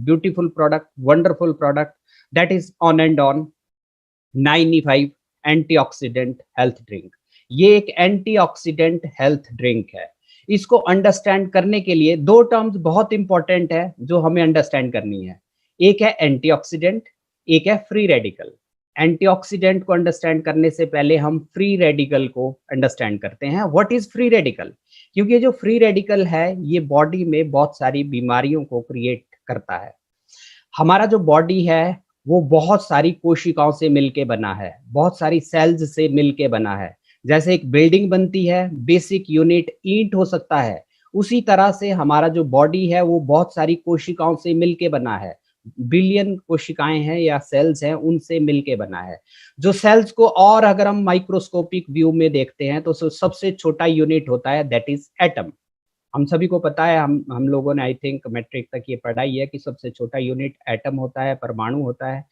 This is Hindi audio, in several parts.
beautiful product, wonderful product, that is on and on 95 antioxidant health drink. ये एक एंटीऑक्सीडेंट हेल्थ ड्रिंक है। इसको अंडरस्टैंड करने के लिए दो टर्म्स बहुत इंपॉर्टेंट है जो हमें अंडरस्टैंड करनी है। एक है एंटीऑक्सीडेंट, एक है फ्री रेडिकल। एंटीऑक्सीडेंट को अंडरस्टैंड करने से पहले हम फ्री रेडिकल को अंडरस्टैंड करते हैं। What is free radical? क्योंकि ये जो फ्री रेडिकल है ये बॉडी में बहुत सारी बीमारियों को क्रिएट करता है। हमारा जो बॉडी है वो बहुत सारी कोशिकाओं से मिलके बना है, बहुत सारी सेल्स से मिलके बना है। जैसे एक बिल्डिंग बनती है, बेसिक यूनिट ईंट हो सकता है, उसी तरह से हमारा जो बॉडी है वो बहुत सारी कोशिकाओं से मिलके बना है। बिलियन कोशिकाएं हैं या सेल्स हैं, उनसे मिलके बना है। जो सेल्स को और अगर हम माइक्रोस्कोपिक व्यू में देखते हैं तो सबसे छोटा यूनिट होता है, दैट इज एटम। हम सभी को पता है, हम लोगों ने आई थिंक मैट्रिक तक ये पढ़ाई है कि सबसे छोटा यूनिट एटम होता है, परमाणु होता है।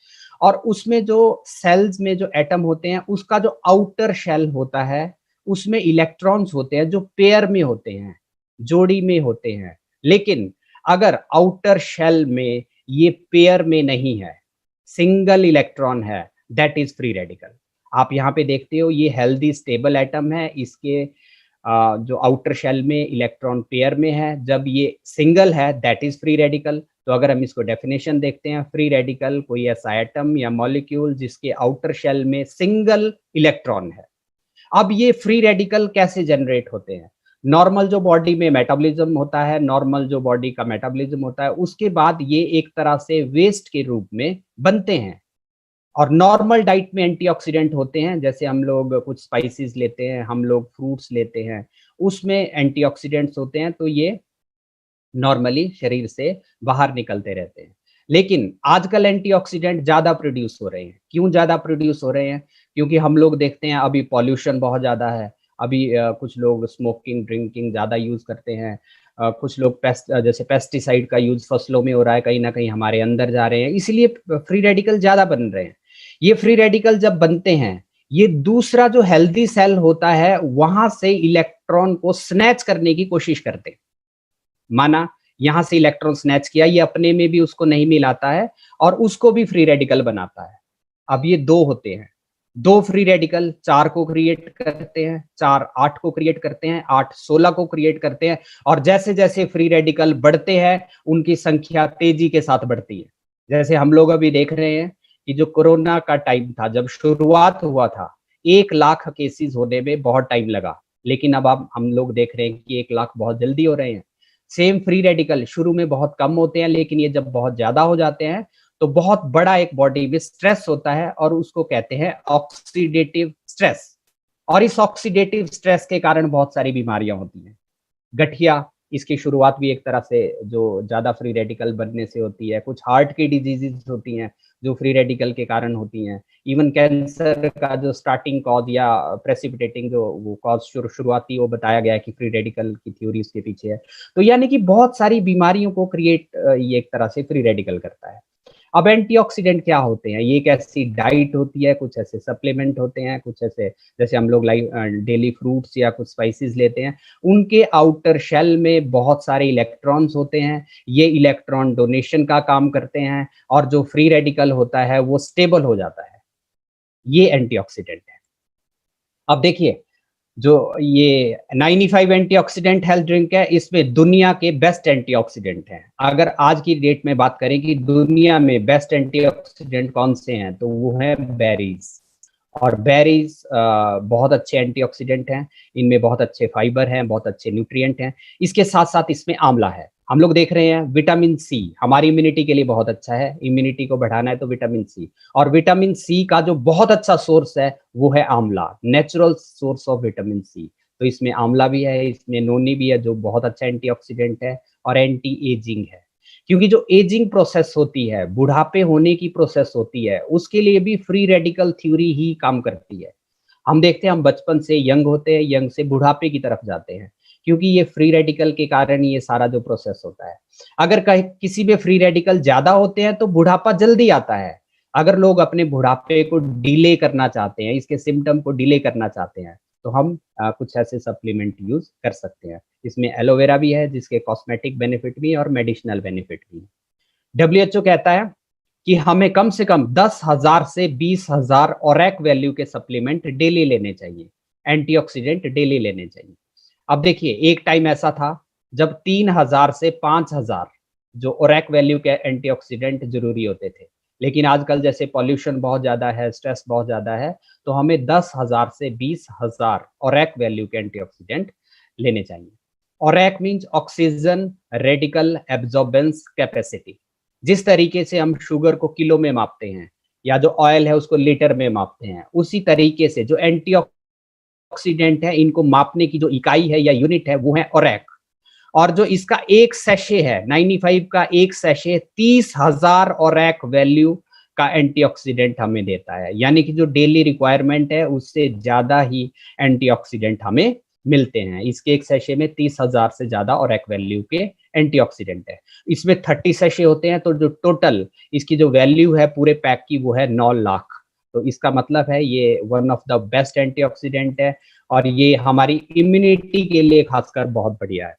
और उसमें जो सेल्स में जो एटम होते हैं उसका जो आउटर शेल होता है उसमें इलेक्ट्रॉन्स होते हैं जो पेयर में होते हैं, जोड़ी में होते हैं। लेकिन अगर आउटर शेल में ये पेयर में नहीं है, सिंगल इलेक्ट्रॉन है, दैट इज फ्री रेडिकल। आप यहाँ पे देखते हो ये हेल्दी स्टेबल एटम है, इसके जो आउटर शेल में इलेक्ट्रॉन पेयर में है। जब ये सिंगल है दैट इज फ्री रेडिकल। तो अगर हम इसको डेफिनेशन देखते हैं, फ्री रेडिकल कोई ऐसा एटम या मॉलिक्यूल जिसके आउटर शेल में सिंगल इलेक्ट्रॉन है। अब ये फ्री रेडिकल कैसे जनरेट होते हैं? नॉर्मल जो बॉडी में मेटाबॉलिज्म होता है, नॉर्मल जो बॉडी का मेटाबॉलिज्म होता है, उसके बाद ये एक तरह से वेस्ट के रूप में बनते हैं। और नॉर्मल डाइट में एंटीऑक्सीडेंट होते हैं, जैसे हम लोग कुछ स्पाइसेस लेते हैं, हम लोग फ्रूट्स लेते हैं, उसमें एंटीऑक्सीडेंट्स होते हैं, तो ये नॉर्मली शरीर से बाहर निकलते रहते हैं। लेकिन आजकल एंटीऑक्सीडेंट ज़्यादा प्रोड्यूस हो रहे हैं। क्यों ज़्यादा प्रोड्यूस हो रहे हैं? क्योंकि हम लोग देखते हैं अभी पॉल्यूशन बहुत ज़्यादा है। अभी कुछ लोग स्मोकिंग, ड्रिंकिंग ज़्यादा यूज़ करते हैं। कुछ लोग जैसे पेस्टिसाइड का यूज़ फसलों में हो रहा है, कहीं ना कहीं हमारे अंदर जा रहे हैं, इसलिए फ्री रेडिकल ज़्यादा बन रहे हैं। ये फ्री रेडिकल जब बनते हैं, ये दूसरा जो हेल्दी सेल होता है वहां से इलेक्ट्रॉन को स्नैच करने की कोशिश करते हैं। माना यहां से इलेक्ट्रॉन स्नैच किया, ये अपने में भी उसको नहीं मिलाता है और उसको भी फ्री रेडिकल बनाता है। अब ये दो होते हैं, दो फ्री रेडिकल 4 को क्रिएट करते हैं, 4 8 को क्रिएट करते हैं, 8 16 को क्रिएट करते हैं। और जैसे जैसे फ्री रेडिकल बढ़ते हैं उनकी संख्या तेजी के साथ बढ़ती है। जैसे हम लोग अभी देख रहे हैं कि जो कोरोना का टाइम था, जब शुरुआत हुआ था 1 लाख केसेस होने में बहुत टाइम लगा, लेकिन अब हम लोग देख रहे हैं कि 1 लाख बहुत जल्दी हो रहे हैं। सेम फ्री रेडिकल शुरू में बहुत कम होते हैं, लेकिन ये जब बहुत ज्यादा हो जाते हैं तो बहुत बड़ा एक बॉडी में स्ट्रेस होता है और उसको कहते हैं ऑक्सीडेटिव स्ट्रेस। और इस ऑक्सीडेटिव स्ट्रेस के कारण बहुत सारी बीमारियां होती हैं। गठिया, इसकी शुरुआत भी एक तरह से जो ज्यादा फ्री रेडिकल बनने से होती है। कुछ हार्ट की डिजीजेस होती हैं जो फ्री रेडिकल के कारण होती हैं। इवन कैंसर का जो स्टार्टिंग कॉज या प्रेसिपिटेटिंग जो वो कॉज शुरुआती वो बताया गया है कि फ्री रेडिकल की थ्योरी इसके पीछे है। तो यानी कि बहुत सारी बीमारियों को क्रिएट ये एक तरह से फ्री रेडिकल करता है। अब एंटीऑक्सीडेंट क्या होते हैं? ये एक ऐसी डाइट होती है, कुछ ऐसे सप्लीमेंट होते हैं, कुछ ऐसे जैसे हम लोग डेली फ्रूट्स या कुछ स्पाइसेस लेते हैं, उनके आउटर शेल में बहुत सारे इलेक्ट्रॉन्स होते हैं। ये इलेक्ट्रॉन डोनेशन का काम करते हैं और जो फ्री रेडिकल होता है वो स्टेबल हो जाता है। ये एंटीऑक्सीडेंट है। अब देखिए, जो ये 95 एंटीऑक्सीडेंट हेल्थ ड्रिंक है, इसमें दुनिया के बेस्ट एंटीऑक्सीडेंट हैं। अगर आज की डेट में बात करें कि दुनिया में बेस्ट एंटीऑक्सीडेंट कौन से हैं, तो वो है बेरीज। और बेरीज बहुत अच्छे एंटीऑक्सीडेंट हैं, इनमें बहुत अच्छे फाइबर हैं, बहुत अच्छे न्यूट्रिएंट हैं। इसके साथ साथ इसमें आंवला है। हम लोग देख रहे हैं विटामिन सी हमारी इम्यूनिटी के लिए बहुत अच्छा है। इम्यूनिटी को बढ़ाना है तो विटामिन सी, और विटामिन सी का जो बहुत अच्छा सोर्स है वो है amla, natural source of vitamin C. तो इसमें आंवला भी है, इसमें नोनी भी है जो बहुत अच्छा एंटीऑक्सीडेंट है और एंटी एजिंग है। क्योंकि जो एजिंग प्रोसेस होती है, बुढ़ापे होने की प्रोसेस होती है, उसके लिए भी फ्री रेडिकल थ्योरी ही काम करती है। हम देखते हैं हम बचपन से यंग होते हैं, यंग से बुढ़ापे की तरफ जाते हैं, क्योंकि ये फ्री रेडिकल के कारण ये सारा जो प्रोसेस होता है। अगर कहीं किसी में फ्री रेडिकल ज्यादा होते हैं तो बुढ़ापा जल्दी आता है। अगर लोग अपने बुढ़ापे को डिले करना चाहते हैं, इसके सिम्टम को डिले करना चाहते हैं, तो हम कुछ ऐसे सप्लीमेंट यूज कर सकते हैं। इसमें एलोवेरा भी है जिसके कॉस्मेटिक बेनिफिट भी है और मेडिसिनल बेनिफिट भी है। WHO कहता है कि हमें कम से कम 10,000 से 20,000 ORAC वैल्यू के सप्लीमेंट डेली लेने चाहिए, एंटीऑक्सीडेंट डेली लेने चाहिए। अब देखिए, एक टाइम ऐसा था जब 3,000 से 5,000 जो ORAC वैल्यू के एंटीऑक्सीडेंट जरूरी होते थे, लेकिन आजकल जैसे पॉल्यूशन बहुत ज़्यादा है, स्ट्रेस बहुत ज़्यादा है, तो हमें 10,000 से 20,000 ORAC वैल्यू के एंटीऑक्सीडेंट लेने चाहिए। ORAC means oxygen radical absorbance capacity. जिस तरीके से हम शुगर को किलो में मापते हैं या जो ऑयल है उसको लीटर में मापते हैं, उसी तरीके से जो एंटीऑक्सीडेंट है इनको मापने की जो इकाई है या यूनिट है वो है ORAC। और जो इसका एक सैशे है 95 का एक सैशे 30,000 ORAC वैल्यू का एंटीऑक्सीडेंट हमें देता है, यानी कि जो डेली रिक्वायरमेंट है उससे ज्यादा ही एंटीऑक्सीडेंट हमें मिलते हैं। इसके एक सैशे में 30,000 से ज्यादा ORAC वैल्यू के एंटीऑक्सीडेंट है। इसमें 30 सैशे होते हैं, तो जो टोटल इसकी जो वैल्यू है पूरे पैक की वो है 9 लाख। तो इसका मतलब है ये one of the best antioxidant है और ये हमारी इम्यूनिटी के लिए खासकर बहुत बढ़िया है।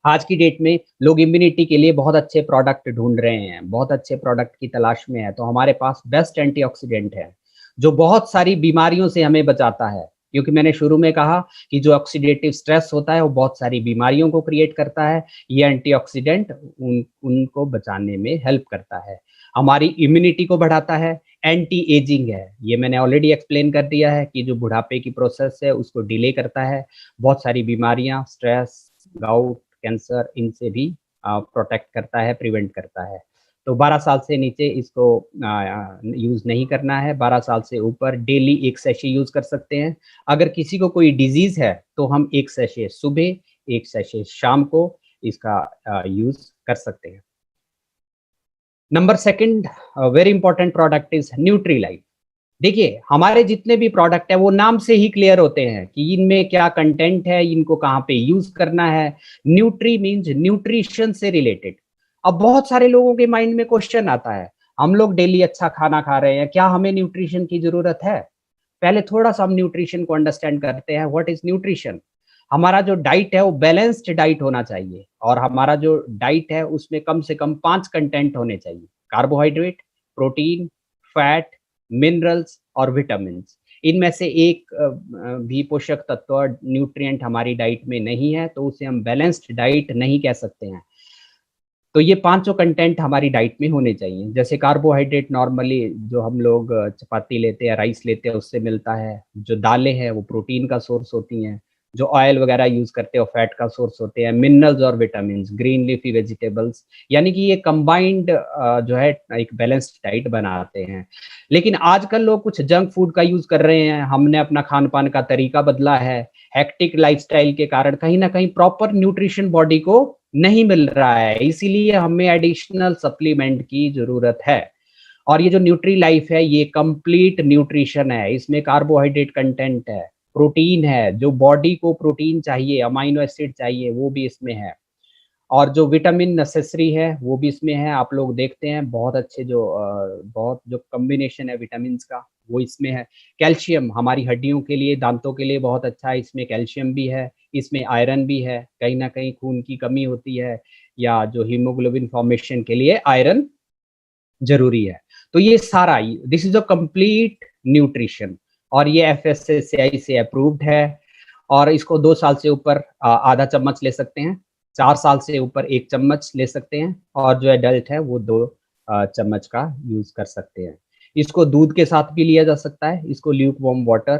आज की डेट में लोग इम्यूनिटी के लिए बहुत अच्छे प्रोडक्ट ढूंढ रहे हैं, बहुत अच्छे प्रोडक्ट की तलाश में है, तो हमारे पास बेस्ट एंटीऑक्सीडेंट है जो बहुत सारी बीमारियों से हमें बचाता है। क्योंकि मैंने शुरू में कहा कि जो ऑक्सीडेटिव स्ट्रेस होता है वो बहुत सारी बीमारियों को क्रिएट करता है, ये एंटीऑक्सीडेंट उनको बचाने में हेल्प करता है, हमारी इम्यूनिटी को बढ़ाता है, एंटी एजिंग है, ये मैंने ऑलरेडी एक्सप्लेन कर दिया है कि जो बुढ़ापे की प्रोसेस है उसको डिले करता है, बहुत सारी बीमारियां, स्ट्रेस, गाउट, कैंसर, इनसे भी प्रोटेक्ट करता है, प्रिवेंट करता है। तो 12 साल से नीचे इसको यूज़ नहीं करना है, 12 साल से ऊपर डेली एक सैशे यूज़ कर सकते हैं। अगर किसी को कोई डिजीज़ है तो हम एक सैशे सुबह, एक सैशे शाम को इसका यूज़ कर सकते हैं। Number second very important product is Nutrilife. देखिए, हमारे जितने भी प्रोडक्ट है वो नाम से ही क्लियर होते हैं कि इनमें क्या कंटेंट है, इनको कहाँ पे यूज करना है। न्यूट्री मीन्स न्यूट्रिशन से रिलेटेड। अब बहुत सारे लोगों के माइंड में क्वेश्चन आता है, हम लोग डेली अच्छा खाना खा रहे हैं, क्या हमें न्यूट्रिशन की जरूरत है? पहले थोड़ा सा हम न्यूट्रिशन को अंडरस्टैंड करते हैं। What is nutrition? हमारा जो डाइट है वो बैलेंस्ड डाइट होना चाहिए और हमारा जो डाइट है उसमें कम से कम 5 कंटेंट होने चाहिए: कार्बोहाइड्रेट, प्रोटीन, फैट, मिनरल्स और विटामिन। इनमें से एक भी पोषक तत्व न्यूट्रिएंट हमारी डाइट में नहीं है तो उसे हम बैलेंस्ड डाइट नहीं कह सकते हैं। तो ये पांचों कंटेंट हमारी डाइट में होने चाहिए। जैसे कार्बोहाइड्रेट नॉर्मली जो हम लोग चपाती लेते हैं, राइस लेते हैं, उससे मिलता है। जो दालें हैं वो प्रोटीन का सोर्स होती हैं। जो ऑयल वगैरह यूज करते हैं वो फैट का सोर्स होते हैं। मिनरल्स और विटामिन, ग्रीन लीफी वेजिटेबल्स, यानी कि ये कंबाइंड जो है एक बैलेंस्ड डाइट बनाते हैं। लेकिन आजकल लोग कुछ जंक फूड का यूज कर रहे हैं। हमने अपना खान पान का तरीका बदला है। हेक्टिक लाइफस्टाइल के कारण कहीं ना कहीं प्रॉपर न्यूट्रिशन बॉडी को नहीं मिल रहा है, इसीलिए हमें एडिशनल सप्लीमेंट की जरूरत है। और ये जो न्यूट्री लाइफ है ये कंप्लीट न्यूट्रिशन है। इसमें कार्बोहाइड्रेट कंटेंट है, प्रोटीन है, जो बॉडी को प्रोटीन चाहिए, अमाइनो एसिड चाहिए, वो भी इसमें है। और जो विटामिन नेसेसरी है वो भी इसमें है। आप लोग देखते हैं बहुत अच्छे बहुत जो कॉम्बिनेशन है विटामिन का वो इसमें है। कैल्शियम हमारी हड्डियों के लिए, दांतों के लिए बहुत अच्छा है, इसमें कैल्शियम भी है, इसमें आयरन भी है। कहीं ना कहीं खून की कमी होती है या जो हीमोग्लोबिन फॉर्मेशन के लिए आयरन जरूरी है। तो ये सारा, this is a complete nutrition और ये FSSAI से अप्रूव्ड है। और इसको 2 साल से ऊपर आधा चम्मच ले सकते हैं, 4 साल से ऊपर 1 चम्मच ले सकते हैं और जो एडल्ट है वो 2 चम्मच का यूज कर सकते हैं। इसको दूध के साथ भी लिया जा सकता है, इसको ल्यूक वार्म वाटर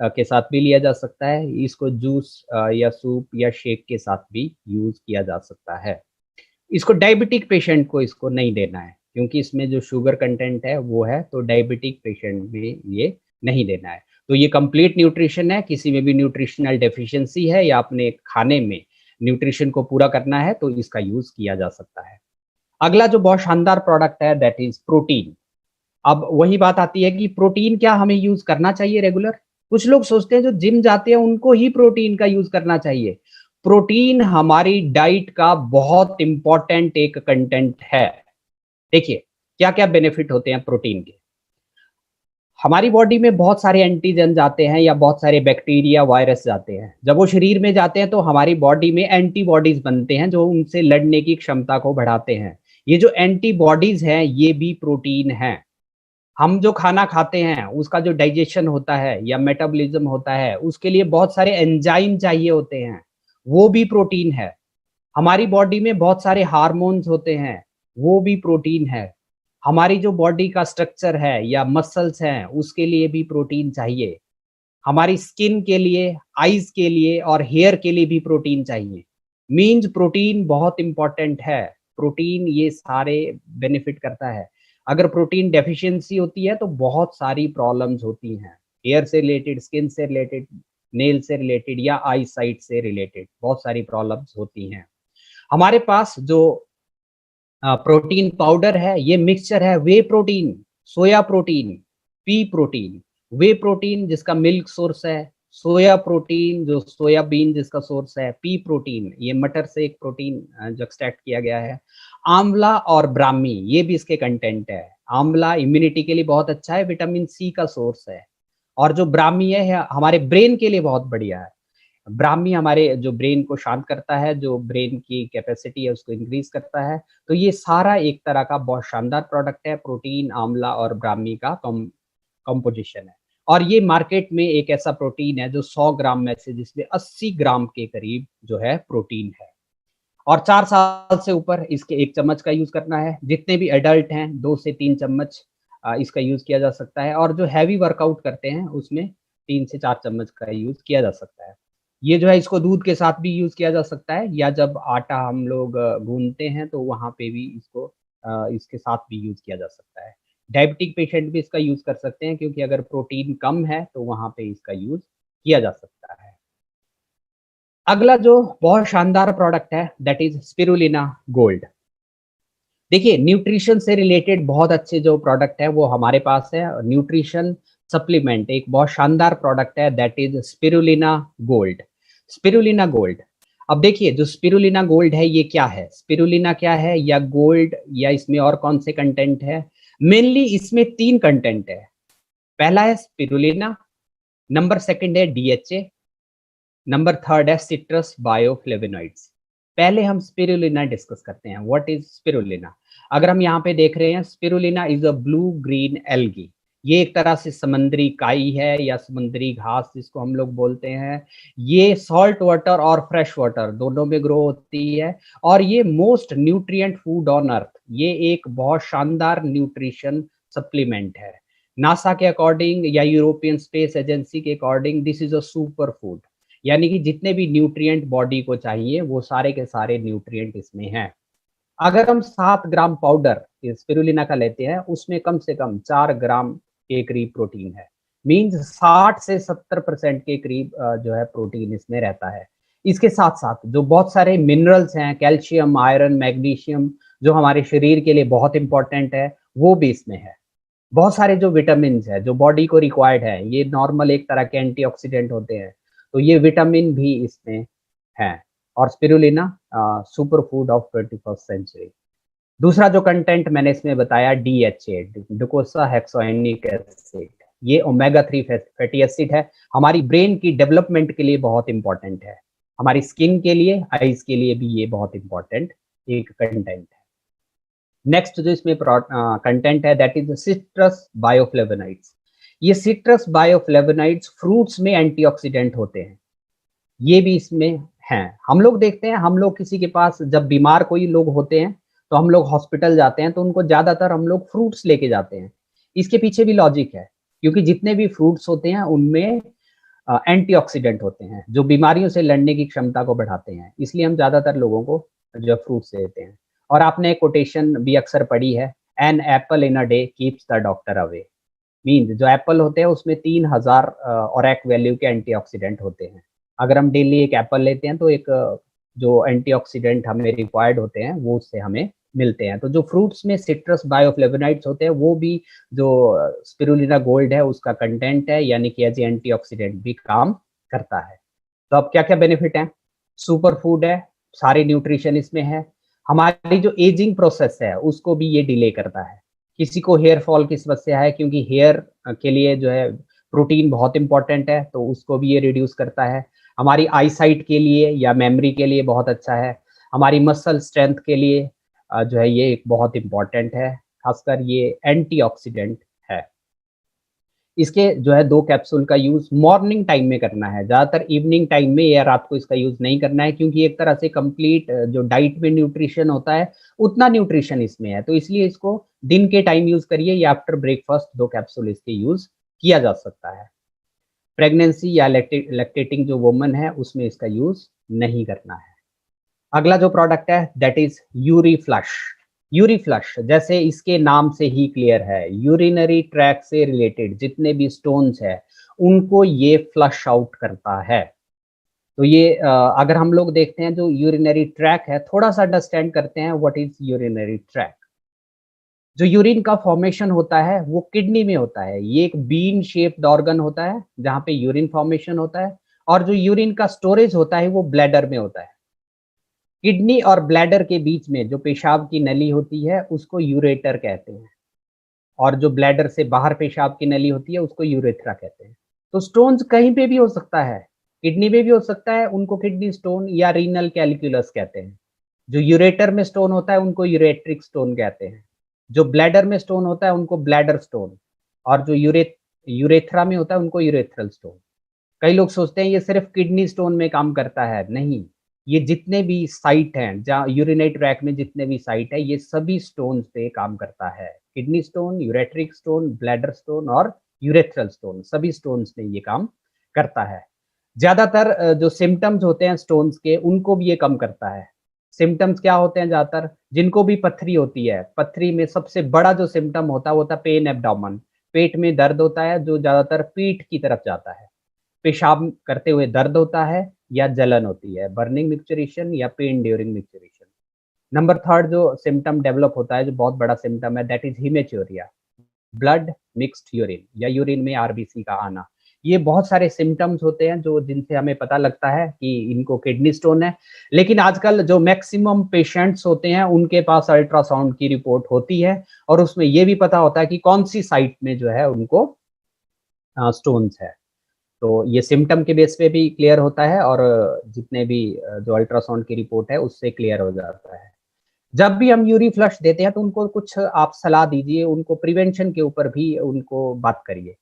के साथ भी लिया जा सकता है, इसको जूस या सूप या शेक के साथ भी यूज किया जा सकता है। इसको डायबिटिक पेशेंट को इसको नहीं देना है क्योंकि इसमें जो शुगर कंटेंट है वो है, तो डायबिटिक पेशेंट में ये नहीं देना है। तो ये कंप्लीट न्यूट्रिशन है। किसी में भी न्यूट्रिशनल डेफिशिएंसी है या अपने खाने में न्यूट्रिशन को पूरा करना है तो इसका यूज किया जा सकता है। अगला जो बहुत शानदार प्रोडक्ट है दैट इज प्रोटीन। अब वही बात आती है कि प्रोटीन क्या हमें यूज करना चाहिए रेगुलर? कुछ लोग सोचते हैं जो जिम जाते हैं उनको ही प्रोटीन का यूज करना चाहिए। प्रोटीन हमारी डाइट का बहुत इंपॉर्टेंट एक कंटेंट है। देखिए, क्या क्या बेनिफिट होते हैं प्रोटीन के। हमारी बॉडी में बहुत सारे एंटीजन जाते हैं या बहुत सारे बैक्टीरिया, वायरस जाते हैं। जब वो शरीर में जाते हैं तो हमारी बॉडी में एंटीबॉडीज बनते हैं जो उनसे लड़ने की क्षमता को बढ़ाते हैं। ये जो एंटीबॉडीज हैं ये भी प्रोटीन हैं। हम जो खाना खाते हैं उसका जो डाइजेशन होता है या मेटाबॉलिज्म होता है उसके लिए बहुत सारे एंजाइम चाहिए होते हैं, वो भी प्रोटीन है। हमारी बॉडी में बहुत सारे हार्मोन्स होते हैं, वो भी प्रोटीन है। हमारी जो बॉडी का स्ट्रक्चर है या मसल्स हैं उसके लिए भी प्रोटीन चाहिए। हमारी स्किन के लिए, आईज के लिए और हेयर के लिए भी प्रोटीन चाहिए। मीन्स प्रोटीन बहुत इंपॉर्टेंट है। प्रोटीन ये सारे बेनिफिट करता है। अगर प्रोटीन डेफिशिएंसी होती है तो बहुत सारी प्रॉब्लम्स होती हैं। हेयर से रिलेटेड, स्किन से रिलेटेड, नेल से रिलेटेड या आई साइट से रिलेटेड बहुत सारी प्रॉब्लम्स होती हैं। हमारे पास जो प्रोटीन पाउडर है ये मिक्सचर है whey protein, soya protein, pea protein. Whey protein जिसका मिल्क सोर्स है, सोया प्रोटीन जो सोयाबीन जिसका सोर्स है, पी प्रोटीन ये मटर से एक प्रोटीन जो एक्सट्रैक्ट किया गया है। आंवला और ब्राह्मी ये भी इसके कंटेंट है। आंवला इम्यूनिटी के लिए बहुत अच्छा है, विटामिन सी का सोर्स है। और जो ब्राह्मी है हमारे ब्रेन के लिए बहुत बढ़िया है। ब्राह्मी हमारे जो ब्रेन को शांत करता है, जो ब्रेन की कैपेसिटी है उसको इंक्रीज करता है। तो ये सारा एक तरह का बहुत शानदार प्रोडक्ट है, प्रोटीन, आंवला और ब्राह्मी का कंपोजिशन है। और ये मार्केट में एक ऐसा प्रोटीन है जो 100 ग्राम में से जिसमें 80 ग्राम के करीब जो है प्रोटीन है। और 4 साल से ऊपर इसके 1 चम्मच का यूज करना है। जितने भी एडल्ट हैं 2 से 3 चम्मच इसका यूज किया जा सकता है। और जो हैवी वर्कआउट करते हैं उसमें 3 से 4 चम्मच का यूज किया जा सकता है। ये जो है इसको दूध के साथ भी यूज किया जा सकता है, या जब आटा हम लोग गूंथते हैं तो वहाँ पे भी इसको इसके साथ भी यूज किया जा सकता है। डायबिटिक पेशेंट भी इसका यूज कर सकते हैं, क्योंकि अगर प्रोटीन कम है तो वहाँ पे इसका यूज किया जा सकता है। अगला जो बहुत शानदार प्रोडक्ट है दैट इज स्पिरुलिना गोल्ड। देखिए, न्यूट्रिशन से रिलेटेड बहुत अच्छे जो प्रोडक्ट है वो हमारे पास है। न्यूट्रिशन सप्लीमेंट एक बहुत शानदार प्रोडक्ट है that is spirulina gold. Spirulina gold, अब देखिए जो स्पिरुलिना गोल्ड है ये क्या है, स्पिरुलिना क्या है या गोल्ड, या इसमें और कौन से कंटेंट है। मेनली इसमें 3 कंटेंट है। पहला है स्पिरुलिना, नंबर सेकंड है डीएचए, नंबर थर्ड है सिट्रस बायोफ्लेवोनॉइड्स। पहले हम स्पिरुलिना डिस्कस करते हैं। What is spirulina. अगर हम यहाँ पे देख रहे हैं, spirulina is a blue green algae. ये एक तरह से समुद्री काई है या समुद्री घास जिसको हम लोग बोलते हैं। ये सॉल्ट वाटर और फ्रेश वाटर दोनों में ग्रो होती है। और ये most nutrient food on earth. ये एक बहुत शानदार न्यूट्रिशन सप्लीमेंट है। नासा के अकॉर्डिंग या यूरोपियन स्पेस एजेंसी के according this is a super food. यानी कि जितने भी न्यूट्रिएंट बॉडी को चाहिए वो सारे के सारे न्यूट्रिएंट इसमें हैं। अगर हम 7 ग्राम पाउडर स्पिरुलिना का लेते हैं उसमें कम से कम 4 ग्राम के करीब प्रोटीन है। मींस 60 से 70% के करीब जो है प्रोटीन इसमें रहता है। इसके साथ साथ जो बहुत सारे मिनरल्स हैं, कैल्शियम, आयरन, मैग्नीशियम, जो हमारे शरीर के लिए बहुत इंपॉर्टेंट है वो भी इसमें है। बहुत सारे जो विटामिन है जो बॉडी को रिक्वायर्ड है, ये नॉर्मल एक तरह के एंटीऑक्सीडेंट होते हैं, तो ये विटामिन भी इसमें है। और spirulina super food of 21st century. दूसरा जो कंटेंट मैंने इसमें बताया डीएचए, डोकोसा हेक्सोएनिक एसिड। ये ओमेगा 3 फैटी एसिड है। हमारी ब्रेन की डेवलपमेंट के लिए बहुत इंपॉर्टेंट है। हमारी स्किन के लिए, आईज के लिए भी ये बहुत इंपॉर्टेंट एक कंटेंट है। नेक्स्ट जो इसमें कंटेंट है दैट इज सिट्रस बायोफ्लेवोनॉइड्स। ये सिट्रस बायोफ्लेवोनॉइड्स फ्रूट्स में एंटीऑक्सीडेंट होते हैं, ये भी इसमें हैं। हम लोग देखते हैं, हम लोग किसी के पास जब बीमार कोई लोग होते हैं तो हम लोग हॉस्पिटल जाते हैं तो उनको ज्यादातर हम लोग फ्रूट्स लेके जाते हैं। इसके पीछे भी लॉजिक है, क्योंकि जितने भी फ्रूट्स होते हैं उनमें एंटीऑक्सीडेंट होते हैं जो बीमारियों से लड़ने की क्षमता को बढ़ाते हैं। इसलिए हम ज्यादातर लोगों को जो फ्रूट्स देते हैं। और आपने कोटेशन भी अक्सर पढ़ी है, an apple in a day keeps the doctor away. Mean जो एप्पल होते हैं उसमें 3000 और एक वैल्यू के एंटीऑक्सीडेंट होते हैं। अगर हम डेली एक एप्पल लेते हैं तो एक जो एंटीऑक्सीडेंट हमें रिक्वायर्ड होते हैं वो उससे हमें मिलते हैं। तो जो फ्रूट्स में सिट्रस बायोफ्लेवोनॉइड्स होते हैं वो भी जो स्पिरुलिना गोल्ड है उसका कंटेंट है, यानी कि एज एंटीऑक्सीडेंट भी काम करता है। तो अब क्या क्या बेनिफिट है। सुपर फूड है, सारे न्यूट्रिशन इसमें है। हमारी जो एजिंग प्रोसेस है उसको भी ये डिले करता है। किसी को हेयर फॉल की समस्या है, क्योंकि हेयर के लिए जो है प्रोटीन बहुत इंपॉर्टेंट है, तो उसको भी ये रिड्यूस करता है। हमारी आई साइट के लिए या मेमोरी के लिए बहुत अच्छा है। हमारी मसल स्ट्रेंथ के लिए जो है ये एक बहुत इंपॉर्टेंट है, खासकर ये एंटीऑक्सीडेंट है। इसके जो है 2 कैप्सूल का यूज़ मॉर्निंग टाइम में करना है, ज़्यादातर इवनिंग टाइम में या रात को इसका यूज़ नहीं करना है, क्योंकि एक तरह से कंप्लीट जो डाइट में न्यूट्रिशन होता है, उतना न्यूट्रिशन इसमें है। तो इसलिए इसको दिन के टाइम यूज़ करिए या आफ्टर ब्रेकफास्ट 2 कैप्सूल इसके यूज़ किया जा सकता है। प्रेगनेंसी या लैक्टेटिंग जो वुमन है, उसमें इसका यूज़ नहीं करना है। अगला जो प्रोडक्ट है that is Yuri flush. Yuri flush जैसे इसके नाम से ही क्लियर है, यूरिनरी ट्रैक से रिलेटेड जितने भी स्टोन्स है उनको ये फ्लश आउट करता है। तो ये अगर हम लोग देखते हैं जो यूरिनरी ट्रैक है, थोड़ा सा अंडरस्टैंड करते हैं व्हाट इज यूरिनरी ट्रैक। जो यूरिन का फॉर्मेशन होता है वो किडनी में होता है। ये एक बीन शेप्ड ऑर्गन होता है जहाँ पे यूरिन फॉर्मेशन होता है, और जो यूरिन का स्टोरेज होता है वो ब्लैडर में होता है। किडनी और ब्लैडर के बीच में जो पेशाब की नली होती है उसको यूरेटर कहते हैं, और जो ब्लैडर से बाहर पेशाब की नली होती है उसको यूरेथ्रा कहते हैं। तो स्टोन्स कहीं पे भी हो सकता है, किडनी में भी हो सकता है, उनको किडनी स्टोन या रीनल कैलिकुलस कहते हैं। जो यूरेटर में स्टोन होता है उनको यूरेट्रिक स्टोन कहते हैं। जो ब्लैडर में स्टोन होता है उनको ब्लैडर स्टोन, और जो यूरेथ्रा में होता है उनको यूरेथ्रल स्टोन। कई लोग सोचते हैं ये सिर्फ किडनी स्टोन में काम करता है, नहीं। ये जितने भी साइट हैं जहाँ यूरिनरी ट्रैक में जितने भी साइट है, ये सभी स्टोन्स पे काम करता है। Kidney stone, ureteric stone, bladder stone और यूरेथ्रल स्टोन, सभी स्टोन्स में ये काम करता है। ज्यादातर जो सिम्टम्स होते हैं स्टोन्स के, उनको भी ये कम करता है। सिम्टम्स क्या होते हैं? ज्यादातर जिनको भी पथरी होती है, पथरी में सबसे बड़ा जो सिम्टम होता है वो होता है पेन एब्डोमेन। पेट में दर्द होता है जो ज्यादातर पीठ की तरफ जाता है। पेशाब करते हुए दर्द होता है या जलन होती है, बर्निंग मिक्सचरेशन या pain during micturition. Number third जो सिम्टम डेवलप होता है, जो बहुत बड़ा सिम्टम है, that is haematuria, blood mixed urine या यूरिन में आरबीसी का आना। ये बहुत सारे सिम्टम्स होते हैं जो जिनसे हमें पता लगता है कि इनको किडनी स्टोन है। लेकिन आजकल जो मैक्सिमम पेशेंट्स होते हैं उनके पास अल्ट्रासाउंड की रिपोर्ट होती है, और उसमें ये भी पता होता है कि कौन सी साइट में जो है उनको स्टोन्स है। तो ये सिम्टम के बेस पे भी क्लियर होता है, और जितने भी जो अल्ट्रासाउंड की रिपोर्ट है उससे क्लियर हो जाता है। जब भी हम यूरी फ्लश देते हैं तो उनको कुछ आप सलाह दीजिए, उनको प्रिवेंशन के ऊपर भी उनको बात करिए।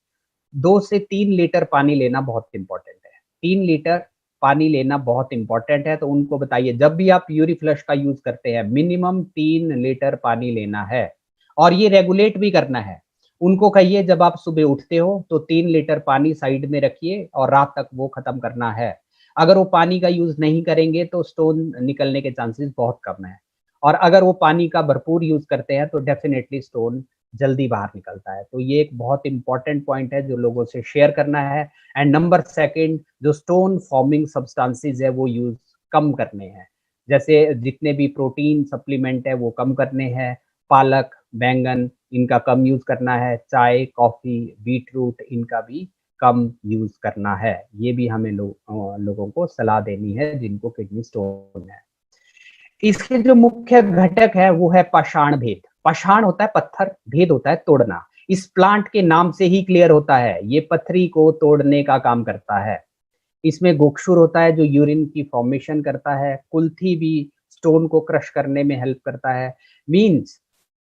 2 से 3 लीटर पानी लेना बहुत इम्पोर्टेंट है। 3 लीटर पानी लेना बहुत इम्पोर्टेंट है, तो उनको बताइए जब भी आप यूरी फ्लश का यूज़ करते हैं मिनिमम 3 लीटर पानी लेना है, और ये रेगुलेट भी करना है। उनको कहिए जब आप सुबह उठते हो तो 3 लीटर पानी साइड में रखिए और रात तक वो खत्म करना है। अगर वो पानी का यूज़ नहीं करेंगे तो स्टोन निकलने के चांसेस बहुत कम है, और अगर वो पानी का भरपूर यूज़ करते हैं तो डेफिनिटली स्टोन जल्दी बाहर निकलता है। तो ये एक बहुत इंपॉर्टेंट पॉइंट है जो लोगों से शेयर करना है। एंड नंबर सेकंड, जो स्टोन फॉर्मिंग सब्सटेंसेस है वो यूज़ कम करने हैं। जैसे जितने भी प्रोटीन सप्लीमेंट है वो कम करने हैं। पालक, बैंगन, इनका कम यूज़ करना है। चाय, कॉफ़ी, बीटरूट, इनका भी कम यूज़ करना है। ये भी हमें लोगों को सलाह देनी है जिनको किडनी स्टोन है। इसके जो मुख्य घटक है वो है पाषाण भेद। पाषाण होता है पत्थर, भेद होता है तोड़ना। इस प्लांट के नाम से ही क्लियर होता है, ये पथरी को तोड़ने का काम करता है। इसमें गोक्षुर होता है जो यूरिन की फॉर्मेशन करता है। कुल्थी भी स्टोन को क्रश करने में हेल्प करता है। मीन्स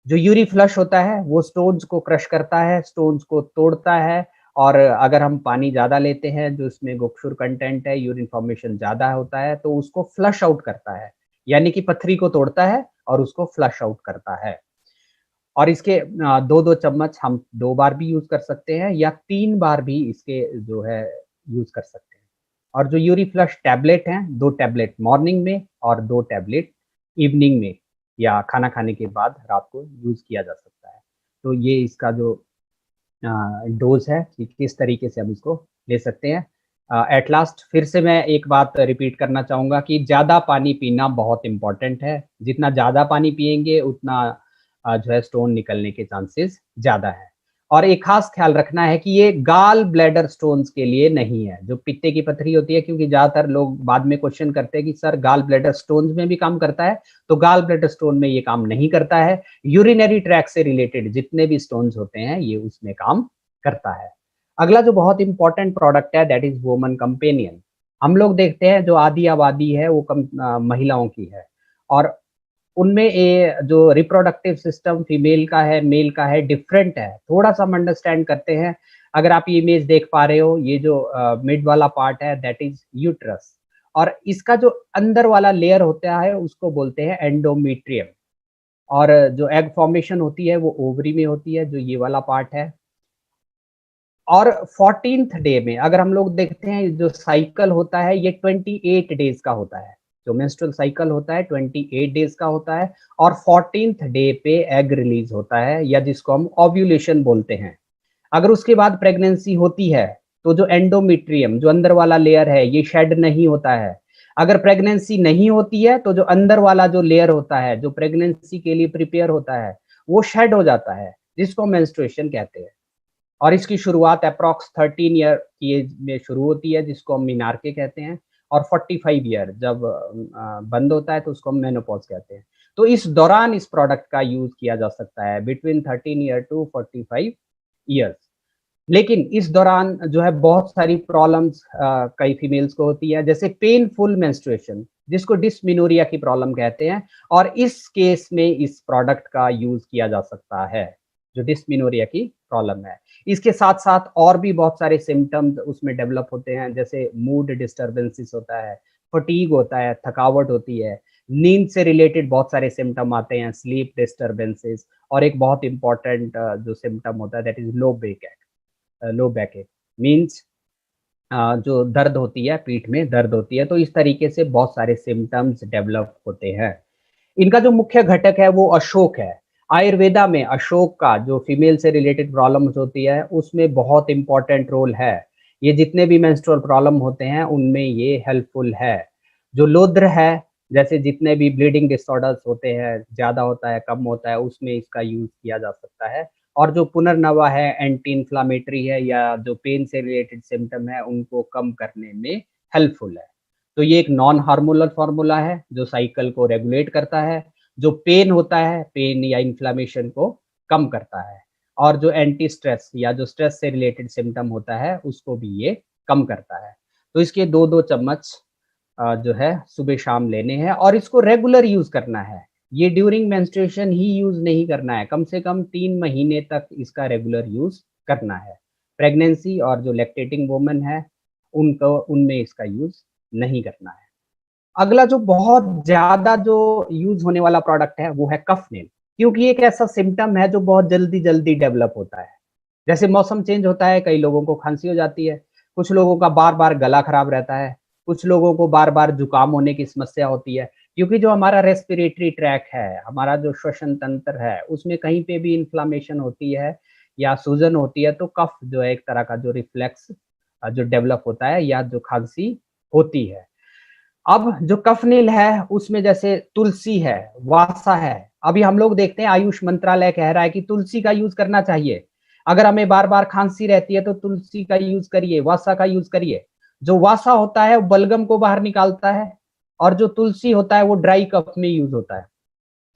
जो यूरी फ्लश होता है वो स्टोन्स को क्रश करता है, स्टोन्स को तोड़ता है। और अगर हम पानी ज़्यादा लेते हैं जो इसमें गोक्षुर कंटेंट है, यूरिन फॉर्मेशन ज़्यादा होता है, तो उसको फ्लश आउट करता है। यानी कि पथरी को तोड़ता है और उसको फ्लश आउट करता है। और इसके 2-2 चम्मच हम 2 बार भी यूज़ कर सकते हैं या 3 बार भी इसके जो है यूज़ कर सकते हैं। और जो यूरी फ्लश टैबलेट हैं, 2 टैबलेट मॉर्निंग में और 2 टैबलेट इवनिंग में या खाना खाने के बाद रात को यूज़ किया जा सकता है। तो ये इसका जो डोज़ है कि किस तरीके से हम इसको ले सकते हैं। एट लास्ट फिर से मैं एक बात रिपीट करना चाहूँगा कि ज़्यादा पानी पीना बहुत इम्पोर्टेंट है। जितना ज़्यादा पानी पिएँगे उतना जो है स्टोन निकलने के चांसेस ज़्यादा है। और एक खास ख्याल रखना है कि ये गाल ब्लैडर स्टोन्स के लिए नहीं है, जो पित्ते की पथरी होती है, क्योंकि ज़्यादातर लोग बाद में क्वेश्चन करते हैं कि सर गाल ब्लैडर स्टोन्स में भी काम करता है, तो गाल ब्लैडर स्टोन में ये काम नहीं करता है। यूरिनरी ट्रैक से रिलेटेड जितने भी स्टोन्स होते हैं ये उसमें काम करता है। अगला जो बहुत इंपॉर्टेंट प्रोडक्ट है दैट इज वुमन कंपेनियन। हम लोग देखते हैं जो आधी आबादी है वो महिलाओं की है, और उनमें ये जो रिप्रोडक्टिव सिस्टम फीमेल का है, मेल का है, डिफरेंट है। थोड़ा-सा हम अंडरस्टैंड करते हैं। अगर आप ये इमेज देख पा रहे हो, ये जो मिड वाला पार्ट है दैट इज़ यूट्रस और इसका जो अंदर वाला लेयर होता है उसको बोलते हैं एंडोमेट्रियम और जो एग फॉर्मेशन होती है वो ओवरी में होती है, जो ये वाला पार्ट है। और 14th डे में अगर हम लोग देखते हैं जो साइकिल होता है ये 28 डेज का होता है। जो मेंस्ट्रुअल साइकिल होता है 28 डेज का होता है और 14th डे पे एग रिलीज होता है या जिसको हम ओव्यूलेशन बोलते हैं। अगर उसके बाद प्रेगनेंसी होती है तो जो एंडोमेट्रियम जो अंदर वाला लेयर है ये शेड नहीं होता है। अगर प्रेगनेंसी नहीं होती है तो जो अंदर वाला जो लेयर होता है जो प्रेगनेंसी के लिए प्रिपेयर होता है वो शेड हो जाता है जिसको मेंस्ट्रुएशन कहते हैं। और इसकी शुरुआत अप्रॉक्स 13 ईयर की एज में शुरू होती है जिसको हम मीनार्के कहते हैं और 45 ईयर जब बंद होता है तो उसको हम मेनोपॉज कहते हैं। तो इस दौरान इस प्रोडक्ट का यूज किया जा सकता है बिटवीन 13 ईयर टू 45 ईयर्स। लेकिन इस दौरान जो है बहुत सारी प्रॉब्लम्स कई फीमेल्स को होती है जैसे पेनफुल मेंस्ट्रुएशन जिसको डिस्मेनोरिया की प्रॉब्लम कहते हैं और इस केस में इस प्रोडक्ट का यूज किया जा सकता है जो डिस्मेनोरिया की प्रॉब्लम है। इसके साथ साथ और भी बहुत सारे सिम्टम्स उसमें डेवलप होते हैं जैसे मूड डिस्टर्बेंसेस होता है, फटीग होता है, थकावट होती है, नींद से रिलेटेड बहुत सारे सिम्टम आते हैं, स्लीप डिस्टर्बेंसेस और एक बहुत इंपॉर्टेंट जो सिम्टम होता है दैट इज लो बैक एक मीन्स जो दर्द होती है, पीठ में दर्द होती है, तो इस तरीके से बहुत सारे सिम्टम्स डेवलप होते हैं। इनका जो मुख्य घटक है वो अशोक है। आयुर्वेदा में अशोक का जो फीमेल से रिलेटेड प्रॉब्लम्स होती है उसमें बहुत इंपॉर्टेंट रोल है। ये जितने भी मेंस्ट्रुअल प्रॉब्लम होते हैं उनमें ये हेल्पफुल है। जो लोद्र है जैसे जितने भी ब्लीडिंग डिसऑर्डर्स होते हैं, ज़्यादा होता है, कम होता है, उसमें इसका यूज़ किया जा सकता है। और जो पुनर्नवा है, एंटी इन्फ्लेमेटरी है या जो पेन से रिलेटेड सिम्पटम है उनको कम करने में हेल्पफुल है। तो ये एक नॉन हार्मोनल फार्मूला है जो साइकिल को रेगुलेट करता है, जो पेन होता है, पेन या इन्फ्लेमेशन को कम करता है और जो एंटी स्ट्रेस या जो स्ट्रेस से रिलेटेड सिम्पटम होता है उसको भी ये कम करता है। तो इसके 2-2 चम्मच जो है सुबह-शाम लेने हैं और इसको रेगुलर यूज़ करना है। ये ड्यूरिंग मेंस्ट्रुएशन ही यूज़ नहीं करना है, कम से कम 3 महीने तक इसका रेगुलर यूज़ करना है। प्रेगनेंसी और जो लैक्टेटिंग वुमन है, उनको उनमें इसका यूज़ नहीं करना है। अगला जो बहुत ज़्यादा जो यूज़ होने वाला प्रोडक्ट है, वो है कफ नेल क्योंकि ये एक ऐसा सिम्पटम है जो बहुत जल्दी-जल्दी डेवलप होता है। जैसे मौसम चेंज होता है, कई लोगों को खाँसी हो जाती है, कुछ लोगों का बार-बार गला खराब रहता है, कुछ लोगों को बार-बार जुकाम होने की समस्या होती है, क्योंकि जो हमारा रेस्पिरेटरी ट्रैक है, हमारा जो श्वसन तंत्र है, उसमें कहीं पे भी इन्फ्लेमेशन होती है या सूजन होती है, तो कफ जो है एक तरह का जो रिफ्लेक्स जो डेवलप होता है या जो खाँसी होती है। अब जो कफनील है, उसमें जैसे तुलसी है, वासा है। अभी हम लोग देखते हैं आयुष मंत्रालय कह रहा है कि तुलसी का यूज़ करना चाहिए। अगर हमें बार-बार खाँसी रहती है तो तुलसी का यूज़ करिए, वासा का यूज़ करिए। जो वासा होता है वो बलगम को बाहर निकालता है और जो तुलसी होता है वो ड्राई कफ में यूज़ होता है।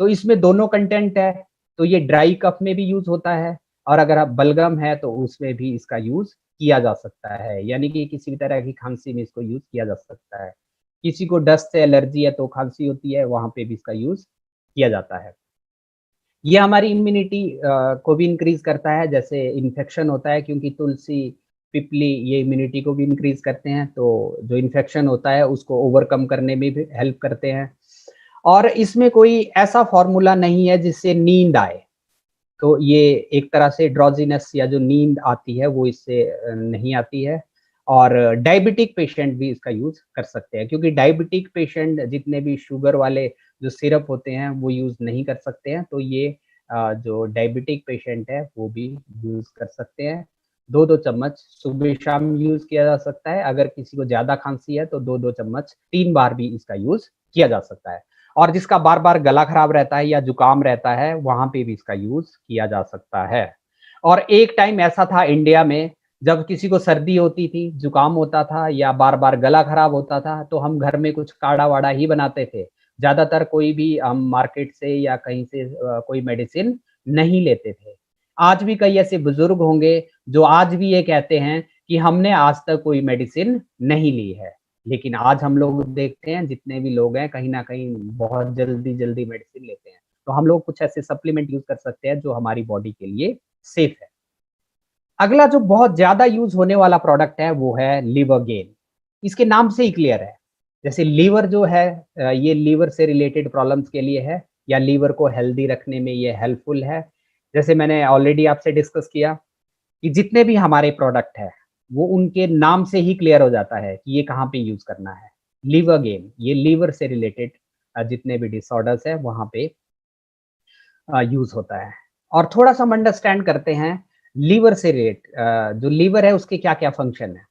तो इसमें दोनों कंटेंट है, तो ये ड्राई कफ में भी यूज़ होता है और अगर आप बलगम है तो उसमें भी इसका यूज़ किया जा सकता है। यानी कि किसी भी तरह की खाँसी में इसको यूज़ किया जा सकता है। किसी को डस्ट से एलर्जी है तो खाँसी होती है, वहाँ पे भी इसका यूज़ किया जाता है। ये हमारी इम्यूनिटी को भी इंक्रीज़ करता है, जैसे इन्फेक्शन होता है क्योंकि तुलसी, पिपली ये इम्यूनिटी को भी इंक्रीज़ करते हैं, तो जो इन्फेक्शन होता है उसको ओवरकम करने में भी हेल्प करते हैं। और इसमें कोई ऐसा फ़ॉर्मूला नहीं है जिससे नींद आए। तो ये एक तरह से ड्रॉज़ीनेस या जो नींद आती है वो इससे नहीं आती है और डायबिटिक पेशेंट भी इसका यूज़ कर सकते हैं क्योंकि डायबिटिक पेशेंट जितने भी शुगर वाले जो सिरप होते हैं वो यूज़ नहीं कर सकते हैं, तो ये जो डायबिटिक पेशेंट है वो भी यूज़ कर सकते हैं। 2-2 चम्मच सुबह-शाम यूज़ किया जा सकता है, अगर किसी को ज़्यादा खाँसी है तो 2-2 चम्मच 3 बार भी इसका यूज़ किया जा सकता है। और जिसका बार-बार गला खराब रहता है या जुकाम रहता है, वहाँ पे भी इसका यूज़ किया जा सकता है। और एक टाइम ऐसा था इंडिया में जब किसी को सर्दी होती थी, जुकाम होता था या बार-बार गला खराब होता था, तो हम घर में कुछ काढ़ा-वाढ़ा ही बनाते थे। ज़्यादातर कोई भी हम मार्केट से या कहीं से कोई मेडिसिन नहीं लेते थे। आज भी कई ऐसे बुजुर्ग होंगे जो आज भी ये कहते हैं कि हमने आज तक कोई मेडिसिन नहीं ली है। लेकिन आज हम लोग देखते हैं जितने भी लोग हैं कहीं न कहीं बहुत जल्दी-जल्दी मेडिसिन लेते हैं। तो हम लोग कुछ ऐसे सप्लीमेंट यूज़ कर सकते हैं जो हमारी बॉडी के लिए सेफ है। अगला जो बहुत ज़्यादा यूज़ होने वाला प्रोडक्ट है वो है लिवर गेन। इसके नाम से ही क्लियर है। जैसे लीवर जो है ये लीवर से रिलेटेड प्रॉब्लम्स के लिए है या लीवर को हेल्दी रखने में ये हेल्पफुल है। जैसे मैंने ऑलरेडी आपसे डिस्कस किया कि जितने भी हमारे प्रोडक्ट हैं, वो उनके नाम से ही क्लियर हो जाता है कि ये कहाँ पे यूज़ करना है। लिवर गेन, ये लीवर से रिलेटेड जितने भी डिसऑर्डर्स हैं, वहाँ पे यूज़ होता है। और थोड़ा-सा हम अंडरस्टैंड करते हैं लीवर से जो लीवर है उसके क्या-क्या फंक्शन है।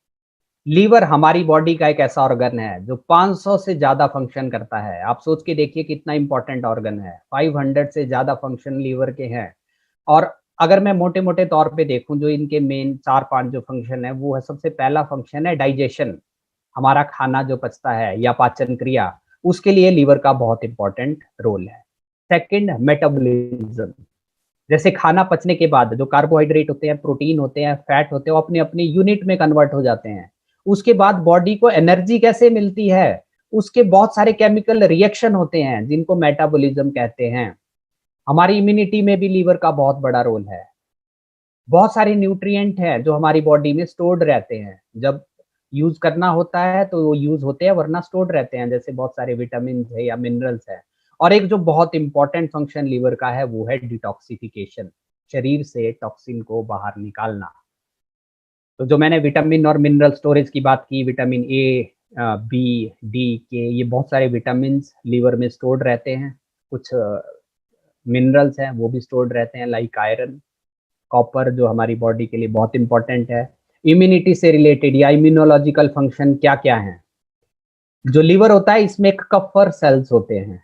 लीवर हमारी बॉडी का एक ऐसा ऑर्गन है जो 500 से ज़्यादा फंक्शन करता है। आप सोच के देखिए कितना इम्पोर्टेंट ऑर्गन है। 500 से ज़्यादा फंक्शन लीवर के हैं। और अगर मैं मोटे-मोटे तौर पे देखूँ जो इनके मेन 4-5 जो फंक्शन है वो है सबसे पहला फंक्शन है डाइजेशन। हमारा खाना जो पचता है या पाचन क्रिया, उसके लिए लीवर का बहुत इम्पोर्टेंट रोल है। सेकंड मेटाबॉलिज़्म, जैसे खाना पचने के बाद जो कार्बोहाइड्रेट होते हैं, प्रोटीन होते हैं, फैट होते हैं, वो अपने-अपने यूनिट में कन्वर्ट हो जाते हैं। उसके बाद बॉडी को एनर्जी कैसे मिलती है? उसके बहुत सारे केमिकल रिएक्शन होते हैं जिनको मेटाबॉलिज़्म कहते हैं। हमारी इम्यूनिटी में भी लीवर का बहुत बड़ा रोल है। बहुत सारे न्यूट्रिएंट हैं जो हमारी बॉडी में स्टोर्ड रहते हैं। जब यूज़ करना होता है तो वो यूज़ होते हैं वरना स्टोर्ड रहते हैं जैसे बहुत सारे विटामिन्स है या मिनरल्स हैं। और एक जो बहुत इम्पोर्टेंट फंक्शन लीवर का है वो है डिटॉक्सिफिकेशन, शरीर से टॉक्सिन को बाहर निकालना। तो जो मैंने विटामिन और मिनरल स्टोरेज की बात की, विटामिन ए, बी, डी, के, ये बहुत सारे विटामिन्स लीवर में स्टोर्ड रहते हैं। कुछ मिनरल्स हैं वो भी स्टोर्ड रहते हैं लाइक आयरन, कॉपर जो हमारी बॉडी के लिए बहुत इम्पोर्टेंट है। इम्यूनिटी से रिलेटेड या इम्यूनोलॉजिकल फंक्शन क्या-क्या हैं? जो लिवर होता है इसमें एक कफर सेल्स होते हैं।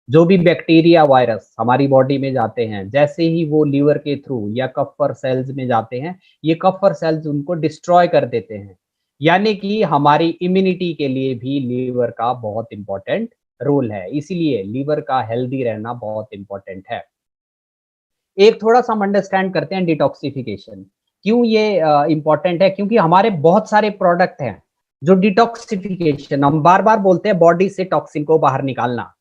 जो भी बैक्टीरिया, वायरस हमारी बॉडी में जाते हैं, जैसे ही वो लिवर के थ्रू या कफर सेल्स में जाते हैं, ये कफर सेल्स उनको डिस्ट्रॉय कर देते हैं। यानी कि हमारी इम्यूनिटी के लिए भी लिवर का बहुत इम्पोर्टेंट रोल है। इसीलिए लिवर का हेल्दी रहना बहुत इम्पोर्टेंट है। एक थोड़ा-सा हम अंडरस्टैंड करते हैं डिटॉक्सिफिकेशन। क्यों ये इम्पोर्टेंट है? क्योंकि हमारे बहुत सारे प्रोडक्ट हैं, जो डिटॉक्सिफिकेशन हम बार-बार बोलते हैं बॉडी से टॉक्सिन को बाहर निकालना।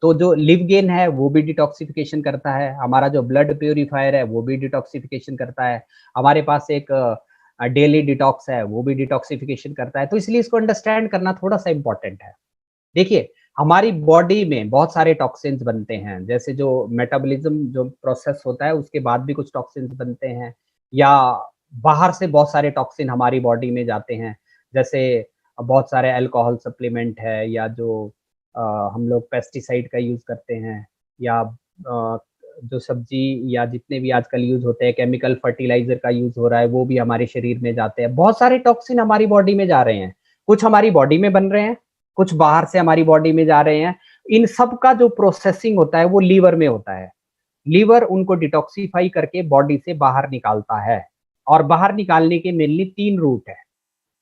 तो जो लिवगेन है वो भी डिटॉक्सिफिकेशन करता है, हमारा जो ब्लड प्यूरीफायर है वो भी डिटॉक्सिफिकेशन करता है। हमारे पास एक डेली डिटॉक्स है, वो भी डिटॉक्सिफिकेशन करता है। तो इसलिए इसको अंडरस्टैंड करना थोड़ा-सा इम्पोर्टेंट है। देखिए, हमारी बॉडी में बहुत सारे टॉक्सिन्स बनते हैं, जैसे जो मेटाबॉलिज़्म जो प्रोसेस होता है, उसके बाद भी कुछ टॉक्सिन्स बनते हैं या बाहर से बहुत सारे टॉक्सिन हमारी बॉडी में जाते हैं। जैसे बहुत सारे अल्कोहल सप्लीमेंट है या जो हम लोग पेस्टिसाइड का यूज़ करते हैं या जो सब्ज़ी या जितने भी आजकल यूज़ होते हैं, केमिकल फर्टिलाइज़र का यूज़ हो रहा है, वो भी हमारे शरीर में जाते हैं। बहुत सारे टॉक्सिन हमारी बॉडी में जा रहे हैं। कुछ हमारी बॉडी में बन रहे हैं, कुछ बाहर से हमारी बॉडी में जा रहे हैं। इन सब का जो प्रोसेसिंग होता है वो लीवर में होता है। लीवर उनको डिटॉक्सिफाई करके बॉडी से बाहर निकालता है और बाहर निकालने के मेनली 3 रूट है।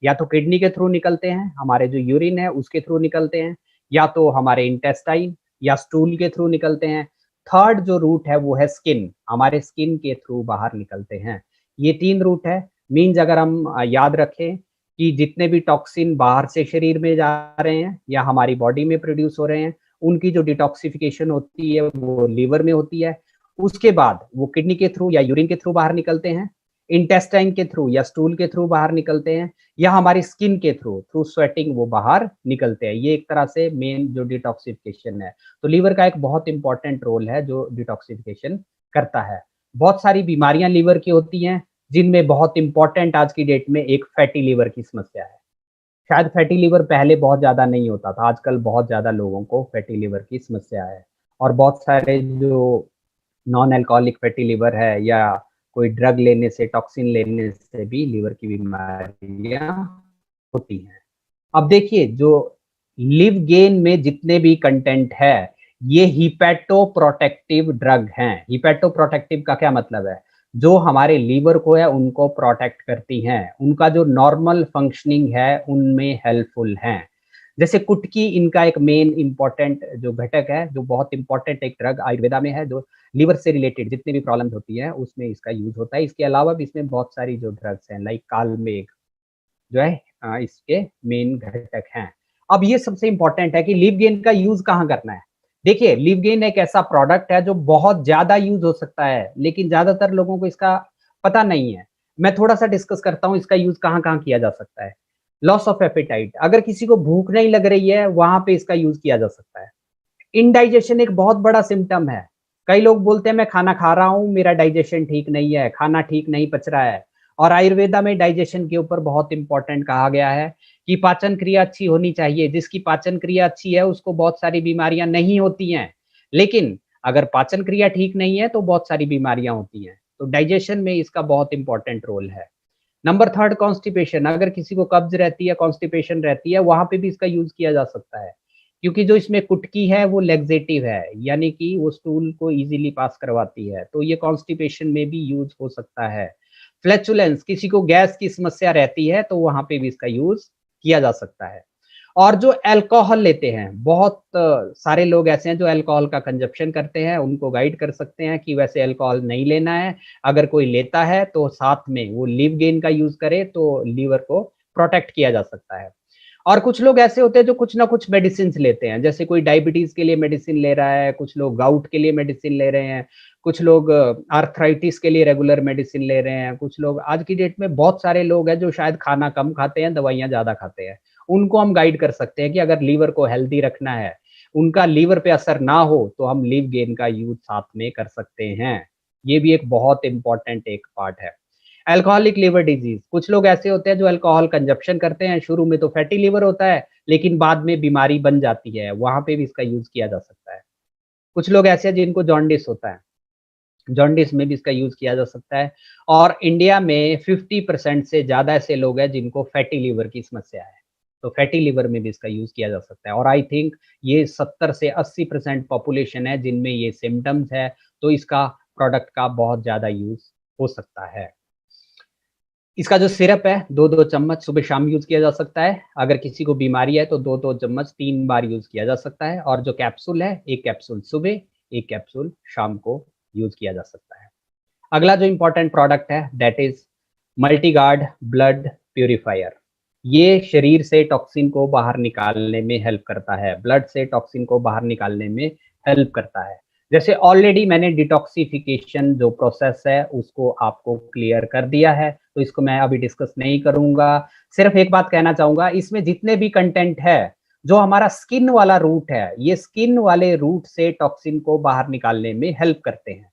या तो किडनी के थ्रू निकलते हैं, हमारे जो यूरिन है उसके थ्रू निकलते हैं, या तो हमारे इंटेस्टाइन या स्टूल के थ्रू निकलते हैं। थर्ड जो रूट है वो है स्किन, हमारे स्किन के थ्रू बाहर निकलते हैं। ये 3 रूट है। मीन्स अगर हम याद रखें कि जितने भी टॉक्सिन बाहर से शरीर में जा रहे हैं या हमारी बॉडी में प्रोड्यूस हो रहे हैं, उनकी जो डिटॉक्सिफिकेशन होती है वो लिवर में होती है। उसके बाद वो किडनी के थ्रू या यूरिन के थ्रू बाहर निकलते हैं, इंटेस्टाइन के थ्रू या स्टूल के थ्रू बाहर निकलते हैं या हमारी स्किन के थ्रू स्वेटिंग वो बाहर निकलते हैं। ये एक तरह से मेन जो डिटॉक्सिफिकेशन है। तो लीवर का एक बहुत इंपॉर्टेंट रोल है जो डिटॉक्सिफिकेशन करता है। बहुत सारी बीमारियाँ लीवर की होती हैं, जिनमें बहुत इंपॉर्टेंट आज की डेट में एक फैटी लीवर की समस्या है। शायद फैटी लीवर पहले बहुत ज़्यादा नहीं होता था, आजकल बहुत ज़्यादा लोगों को फैटी लीवर की समस्या है। और बहुत सारे जो नॉन अल्कोहलिक फैटी लिवर है या कोई ड्रग लेने से, टॉक्सिन लेने से भी लिवर की बीमारियाँ होती हैं। अब देखिए जो लिव गेन में जितने भी कंटेंट है, ये हिपैटोप्रोटेक्टिव ड्रग हैं। हिपैटोप्रोटेक्टिव का क्या मतलब है? जो हमारे लीवर को है उनको प्रोटेक्ट करती हैं, उनका जो नॉर्मल फंक्शनिंग है उनमें हेल्पफुल हैं। जैसे कुटकी इनका एक मेन इम्पोर्टेंट जो घटक है, जो बहुत इम्पोर्टेंट एक ड्रग आयुर्वेदा में है, जो लिवर से रिलेटेड जितनी भी प्रॉब्लम्स होती हैं, उसमें इसका यूज़ होता है। इसके अलावा भी इसमें बहुत सारी जो ड्रग्स हैं लाइक कालमेघ जो है इसके मेन घटक हैं। अब ये सबसे इंपॉर्टेंट है कि लिव गेन का यूज कहाँ करना है। देखिए, लिव गेन एक ऐसा प्रोडक्ट है जो बहुत ज्यादा यूज हो सकता है, लेकिन ज्यादातर लोगों को इसका पता नहीं है। मैं थोड़ा सा डिस्कस करता हूँ इसका यूज कहाँ कहाँ किया जा सकता है। लॉस ऑफ एपेटाइट, अगर किसी को भूख नहीं लग रही है वहां पे इसका यूज किया जा सकता है। इनडाइजेशन एक बहुत बड़ा सिम्टम है। कई लोग बोलते हैं मैं खाना खा रहा हूँ, मेरा डाइजेशन ठीक नहीं है, खाना ठीक नहीं पच रहा है। और आयुर्वेदा में डाइजेशन के ऊपर बहुत इंपॉर्टेंट कहा गया है कि पाचन क्रिया अच्छी होनी चाहिए। जिसकी पाचन क्रिया अच्छी है उसको बहुत सारी बीमारियां नहीं होती हैं, लेकिन अगर पाचन क्रिया ठीक नहीं है तो बहुत सारी बीमारियां होती हैं। तो डाइजेशन में इसका बहुत इंपॉर्टेंट रोल है। नंबर थर्ड, कॉन्स्टिपेशन, अगर किसी को कब्ज रहती है, कॉन्स्टिपेशन रहती है, वहां पे भी इसका यूज किया जा सकता है, क्योंकि जो इसमें कुटकी है वो लेग्जेटिव है, यानी कि वो स्टूल को इजीली पास करवाती है, तो ये कॉन्स्टिपेशन में भी यूज हो सकता है। फ्लैचुलेंस, किसी को गैस की समस्या रहती है तो वहां पे भी इसका यूज किया जा सकता है। और जो अल्कोहल लेते हैं, बहुत सारे लोग ऐसे हैं जो अल्कोहल का कंजप्शन करते हैं, उनको गाइड कर सकते हैं कि वैसे अल्कोहल नहीं लेना है। अगर कोई लेता है तो साथ में वो लिव गेन का यूज करे तो लीवर को प्रोटेक्ट किया जा सकता है। और कुछ लोग ऐसे होते हैं जो कुछ ना कुछ मेडिसिन लेते हैं, जैसे कोई डायबिटीज के लिए मेडिसिन ले रहा है, कुछ लोग गाउट के लिए मेडिसिन ले रहे हैं, कुछ लोग आर्थराइटिस के लिए रेगुलर मेडिसिन ले रहे हैं, कुछ लोग, आज की डेट में बहुत सारे लोग हैं जो शायद खाना कम खाते हैं, दवाइयां ज्यादा खाते हैं। उनको हम गाइड कर सकते हैं कि अगर लीवर को हेल्दी रखना है, उनका लीवर पे असर ना हो, तो हम लिव गेन का यूज साथ में कर सकते हैं। ये भी एक बहुत इंपॉर्टेंट एक पार्ट है। अल्कोहलिक लिवर डिजीज, कुछ लोग ऐसे होते हैं जो अल्कोहल कंजप्शन करते हैं, शुरू में तो फैटी लिवर होता है, लेकिन बाद में बीमारी बन जाती है, वहां पे भी इसका यूज किया जा सकता है। कुछ लोग ऐसे हैं जिनको जॉन्डिस होता है, जॉन्डिस में भी इसका यूज किया जा सकता है। और इंडिया में 50% से ज्यादा ऐसे लोग हैं जिनको फैटी लिवर की समस्या है, तो फैटी लिवर में भी इसका यूज किया जा सकता है। और आई थिंक ये 70 से 80% पॉपुलेशन है जिनमें ये सिम्टम्स है, तो इसका प्रोडक्ट का बहुत ज्यादा यूज हो सकता है। इसका जो सिरप है, 2-2 चम्मच सुबह शाम यूज किया जा सकता है। अगर किसी को बीमारी है तो 2-2 चम्मच 3 बार यूज किया जा सकता है। और जो कैप्सूल है, एक कैप्सूल सुबह, एक कैप्सूल शाम को यूज किया जा सकता है। अगला जो इंपॉर्टेंट प्रोडक्ट है दैट इज मल्टीगार्ड ब्लड प्यूरिफायर। ये शरीर से टॉक्सिन को बाहर निकालने में हेल्प करता है, ब्लड से टॉक्सिन को बाहर निकालने में हेल्प करता है। जैसे ऑलरेडी मैंने डिटॉक्सिफिकेशन जो प्रोसेस है उसको आपको क्लियर कर दिया है, तो इसको मैं अभी डिस्कस नहीं करूंगा। सिर्फ एक बात कहना चाहूंगा, इसमें जितने भी कंटेंट है, जो हमारा स्किन वाला रूट है, ये स्किन वाले रूट से टॉक्सिन को बाहर निकालने में हेल्प करते हैं।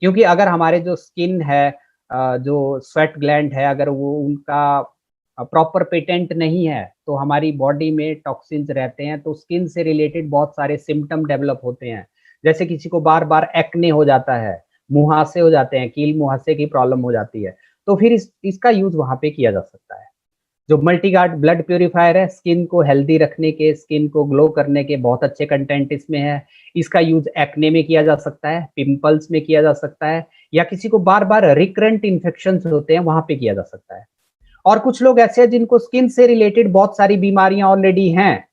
क्योंकि अगर हमारे जो स्किन है, जो स्वेट ग्लैंड है, अगर वो उनका प्रॉपर पेटेंट नहीं है, तो हमारी बॉडी में टॉक्सिन्स रहते हैं, तो स्किन से रिलेटेड बहुत सारे सिम्टम डेवलप होते हैं। जैसे किसी को बार बार एक्ने हो जाता है, मुहासे हो जाते हैं, कील मुहासे की प्रॉब्लम हो जाती है, तो फिर इसका यूज वहां पे किया जा सकता है। जो मल्टीगार्ड ब्लड प्यूरिफायर है, स्किन को हेल्दी रखने के, स्किन को ग्लो करने के बहुत अच्छे कंटेंट इसमें है। इसका यूज एक्ने में किया जा सकता है, पिंपल्स में किया जा सकता है, या किसी को बार बार रिकरेंट इन्फेक्शन होते हैं वहां पे किया जा सकता है। और कुछ लोग ऐसे हैं जिनको स्किन से रिलेटेड बहुत सारी बीमारियां ऑलरेडी हैं,